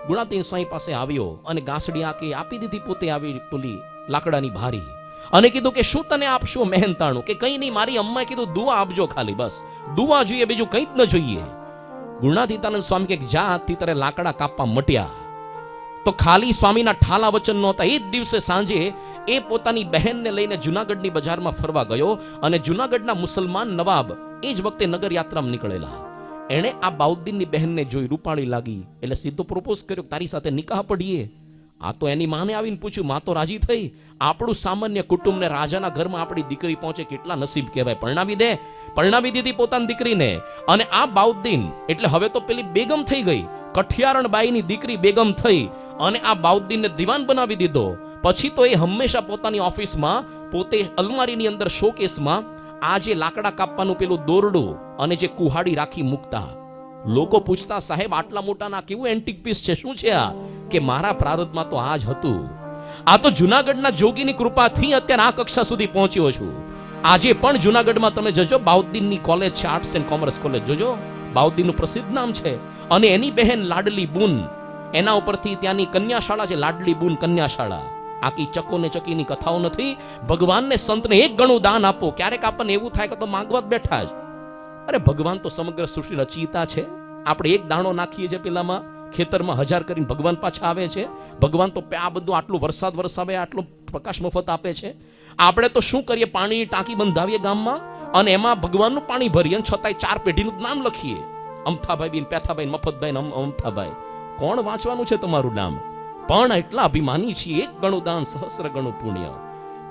ગુણાતીન સ્વામી પાસે આવ્યો અને ગાંસડી આપી દીધી. પોતે આવી પેલી લાકડાની ભારી અને કીધું કે શું તને આપશું? મહેનતાણું. કે કઈ નહીં, મારી અમ્માએ કીધું દુઆ આપજો, ખાલી બસ દુઆ જોઈએ, બીજું કંઈ જ ન જોઈએ. ગુણાતીતાનંદ સ્વામી કે જા, આજથી તારે લાકડા કાપવા મટ્યા. તો ખાલી સ્વામીના ઠાલા વચન નહોતા. એ જ દિવસે સાંજે એ પોતાની બહેનને લઈને જુનાગઢની બજારમાં ફરવા ગયો અને જુનાગઢના મુસલમાન નવાબ એ જ વખતે નગર યાત્રામાં નીકળેલા. એણે આ બાઉદ્દીનની બહેનને જોઈ, રૂપાળી લાગી, એટલે સીધો પ્રોપોઝ કર્યો, તારી સાથે નિકાહ પડીએ. આ તો એની માને આવીને પૂછ્યું, માં તો રાજી થઈ. આપણું સામાન્ય કુટુંબને રાજાના ઘરમાં આપણી દીકરી પહોંચે, કેટલા નસીબ કહેવાય. પરણાવી દે. પરણાવી દીધી પોતાની દીકરીને. અને આ બાઉદ્દીન એટલે હવે તો પેલી બેગમ થઈ ગઈ, કઠિયારણ બાઈની દીકરી બેગમ થઈ અને આ બાઉદ્દીનને દીવાન બનાવી દીધો. પછી તો એ હંમેશા પોતાની ઓફિસમાં પોતે અલમારીની અંદર શોકેસમાં આ જે લાકડા કાપવાનું પેલું દોરડું અને જે કુહાડી રાખી મૂકતા. લોકો પૂછતા, સાહેબ આટલા મોટાના કેવું એન્ટિક પીસ છે, શું છે આ? કે મારા પ્રારબ્ધમાં તો આ જ હતું. આ તો જુનાગઢના જોગીની કૃપાથી અત્યારે આ કક્ષા સુધી પહોંચ્યો છું. આજે પણ જુનાગઢમાં તમે જજો, બાઉદ્દીનની કોલેજ છે, આર્ટ્સ એન્ડ કોમર્સ કોલેજ, જોજો, બાઉદ્દીનનું પ્રસિદ્ધ નામ છે. અને એની બહેન લાડલી બુન, એના ઉપરથી ત્યાંની કન્યાશાળા છે, લાડલી બુન કન્યાશાળા. આખી ચકો ને ચકીની કથાઓ નથી. ભગવાનને સંતને 1 ગણું દાન આપો. ક્યારેક આપણને એવું થાય કે તો માંગવા જ બેઠા જ. અરે ભગવાન તો સમગ્ર સૃષ્ટિ રચયિતા છે. આપણે 1 દાણો નાખીએ છીએ પેલામાં, ખેતરમાં 1000 કરીને ભગવાન પાછા આવે છે. ભગવાન તો આ બધું આટલું વરસાદ વરસાવે, આટલો પ્રકાશ મફત આપે છે. આપણે તો શું કરીએ, પાણીની ટાંકી બંધાવીએ ગામમાં અને એમાં ભગવાનનું પાણી ભરીએ, છતાંય 4 પેઢીનું નામ લખીએ, અમથાભાઈ બિન પેથાભાઈ મફતભાઈ અમથાભાઈ. કોણ વાંચવાનું છે તમારું નામ? પણ એટલા અભિમાની છીએ. 1 ગણું દાન, સહસ્ર ગણું પુણ્ય.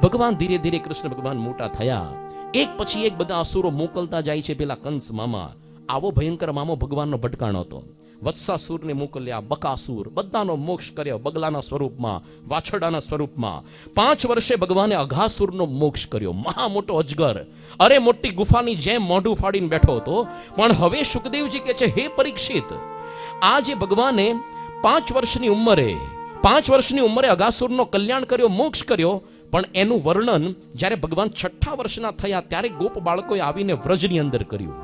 ભગવાન ધીરે ધીરે કૃષ્ણ ભગવાન મોટા થયા. એક પછી એક બધા અસુરો મોકલતા જાય છે. પેલા કંસ મામા, આવો ભયંકર મામો ભગવાનનો ભટકાણો હતો. વત્સાસુરને મોકલ્યા, બકાસુર, બધાનો મોક્ષ કર્યો બગલાના સ્વરૂપમાં, વાછરડાના સ્વરૂપમાં. 5 વર્ષે ભગવાને અઘાસુરનો મોક્ષ કર્યો, મહા મોટો અજગર. અરે મોટી ગુફાની જેમ મોઢું ફાડીને બેઠો હતો. પણ હવે સુખદેવજી કહે છે, હે પરીક્ષિત, આ જે ભગવાને 5 વર્ષની ઉંમરે અઘાસુરનો કલ્યાણ કર્યો, મોક્ષ કર્યો, પણ એનું વર્ણન જ્યારે ભગવાન 6 વર્ષના થયા ત્યારે ગોપ બાળકોએ આવીને વ્રજની અંદર કર્યું.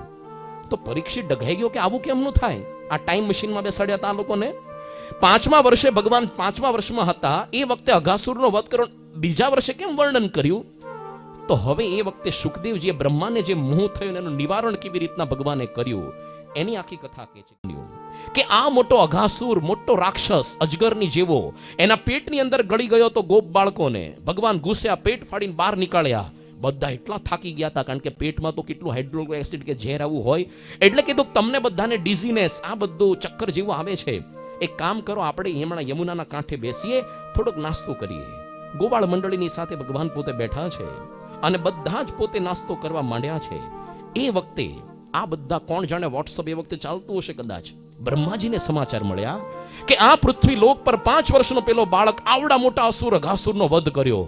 તો પરીક્ષિત ડઘાઈ ગયો કે આવું કેમનું થાય? આ ટાઈમ મશીનમાં બેસાડ્યા હતા આ લોકોને. 5મા વર્ષે ભગવાન 5મા વર્ષમાં હતા એ વખતે અઘાસુરનો વધ કર્યો, બીજા વર્ષે કેમ વર્ણન કર્યું? તો હવે એ વખતે સુખદેવજીએ બ્રહ્માને જે મોહ થયો એનું નિવારણ કેવી રીતના ભગવાને કર્યું એની આખી કથા કહે છે. કે આ મોટો અઘાસુર, મોટો રાક્ષસ અજગરની જેવો એના પેટની અંદર ગળી ગયો તો ગોપ બાળકોને ભગવાન ઘૂસ્યા, પેટ ફાડીને બહાર નીકળ્યા. બધા એટલા થાકી ગયા હતા, કારણ કે પેટમાં તો કેટલું હાઇડ્રોક્લોરિક એસિડ કે ઝેર આવું હોય. એટલે કીધું તમને બધાને ડિઝીનેસ, આ બધું ચક્કર જેવું આવે છે. એક કામ કરો, આપણે હમણાં યમુનાના કાંઠે બેસીએ, થોડોક નાસ્તો કરીએ. ગોવાળ મંડળીની સાથે ભગવાન પોતે બેઠા છે અને બધા જ પોતે નાસ્તો કરવા માંડ્યા છે. એ વખતે આ બધા કોણ જાણે વોટ્સઅપ એ વખતે ચાલતું હશે કદાચ, બ્રહ્માજીને સમાચાર મળ્યા કે આ પૃથ્વી લોક પર 5 વર્ષનો પેલો બાળક આવડા મોટા અસુર અઘાસુરનો વધ કર્યો.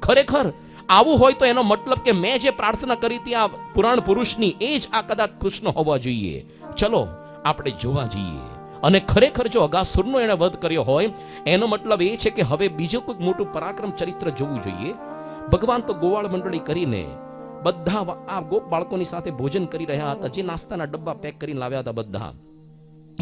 ખરેખર આવું હોય તો એનો મતલબ કે મેં જે પ્રાર્થના કરી હતી આ પુરાણ પુરુષની, એ જ આ કદાચ કૃષ્ણ હોવા જોઈએ. ચલો આપણે જોવા જઈએ. અને ખરેખર જો અઘાસુરનો એણે વધ કર્યો હોય એનો મતલબ એ છે કે હવે બીજું કોઈક મોટું પરાક્રમ ચરિત્ર જોવું જોઈએ. ભગવાન તો ગોવાળ મંડળી કરીને બધા આ ગોપ બાળકોની સાથે ભોજન કરી રહ્યા હતા. જે નાસ્તાના ડબ્બા પેક કરીને લાવ્યા હતા બધા,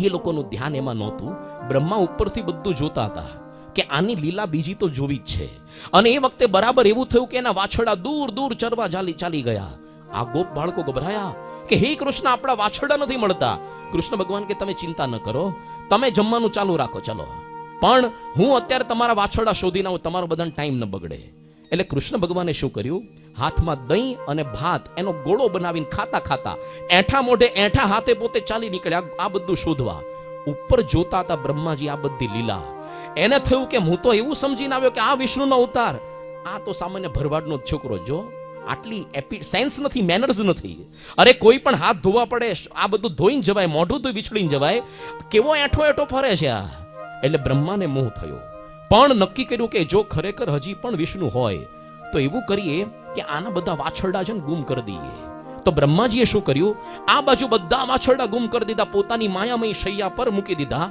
એ લોકોનું ધ્યાન એમાં નહોતું. બ્રહ્મા ઉપરથી બધું જોતા હતા કે આની લીલા બીજી તો જોવી જ છે. અને એ વખતે બરાબર એવું થયું કે એના વાછરડા દૂર દૂર ચરવા ચાલી ગયા. આ ગોપ બાળકો ગભરાયા કે હે કૃષ્ણ, આપણા વાછરડા નથી મળતા. કૃષ્ણ ભગવાન કે તમે ચિંતા ન કરો, તમે જમવાનું ચાલુ રાખો, ચલો, પણ હું અત્યારે તમારા વાછરડા શોધીને આવું, તમારો બધાનો ટાઈમ ન બગડે. એટલે કૃષ્ણ ભગવાને શું કર્યું, હાથમાં દહીં અને ભાત એનો ગોળો બનાવીને ખાતા ખાતા એઠા મોઢે એઠા હાથે પોતે ચાલી નીકળ્યા આ બધું શોધવા. ઉપર જોતા હતા બ્રહ્માજી આ બધી લીલા. એને થયું કે હું તો એવું સમજીને આવ્યો કે આ વિષ્ણુનો અવતાર, આ તો સામાન્ય ભરવાડનો જ છોકરો. જો આટલી સેન્સ નથી, મેનર્સ નથી. અરે કોઈ પણ હાથ ધોવા પડે, આ બધું ધોઈને જવાય, મોઢું તો વિછળીને જવાય, કેવો એઠો એઠો ફરે છે આ. એટલે બ્રહ્માને મોહ થયો, પણ નક્કી કર્યું કે જો ખરેખર હજી પણ વિષ્ણુ હોય તો એવું કરીએ કે આના બધા વાછરડા છે ને ગુમ કરી દઈએ. તો બ્રહ્માજીએ શું કર્યું, આ બાજુ બધા વાછરડા ગુમ કરી દીધા, પોતાની માયામય શૈયા પર મૂકી દીધા.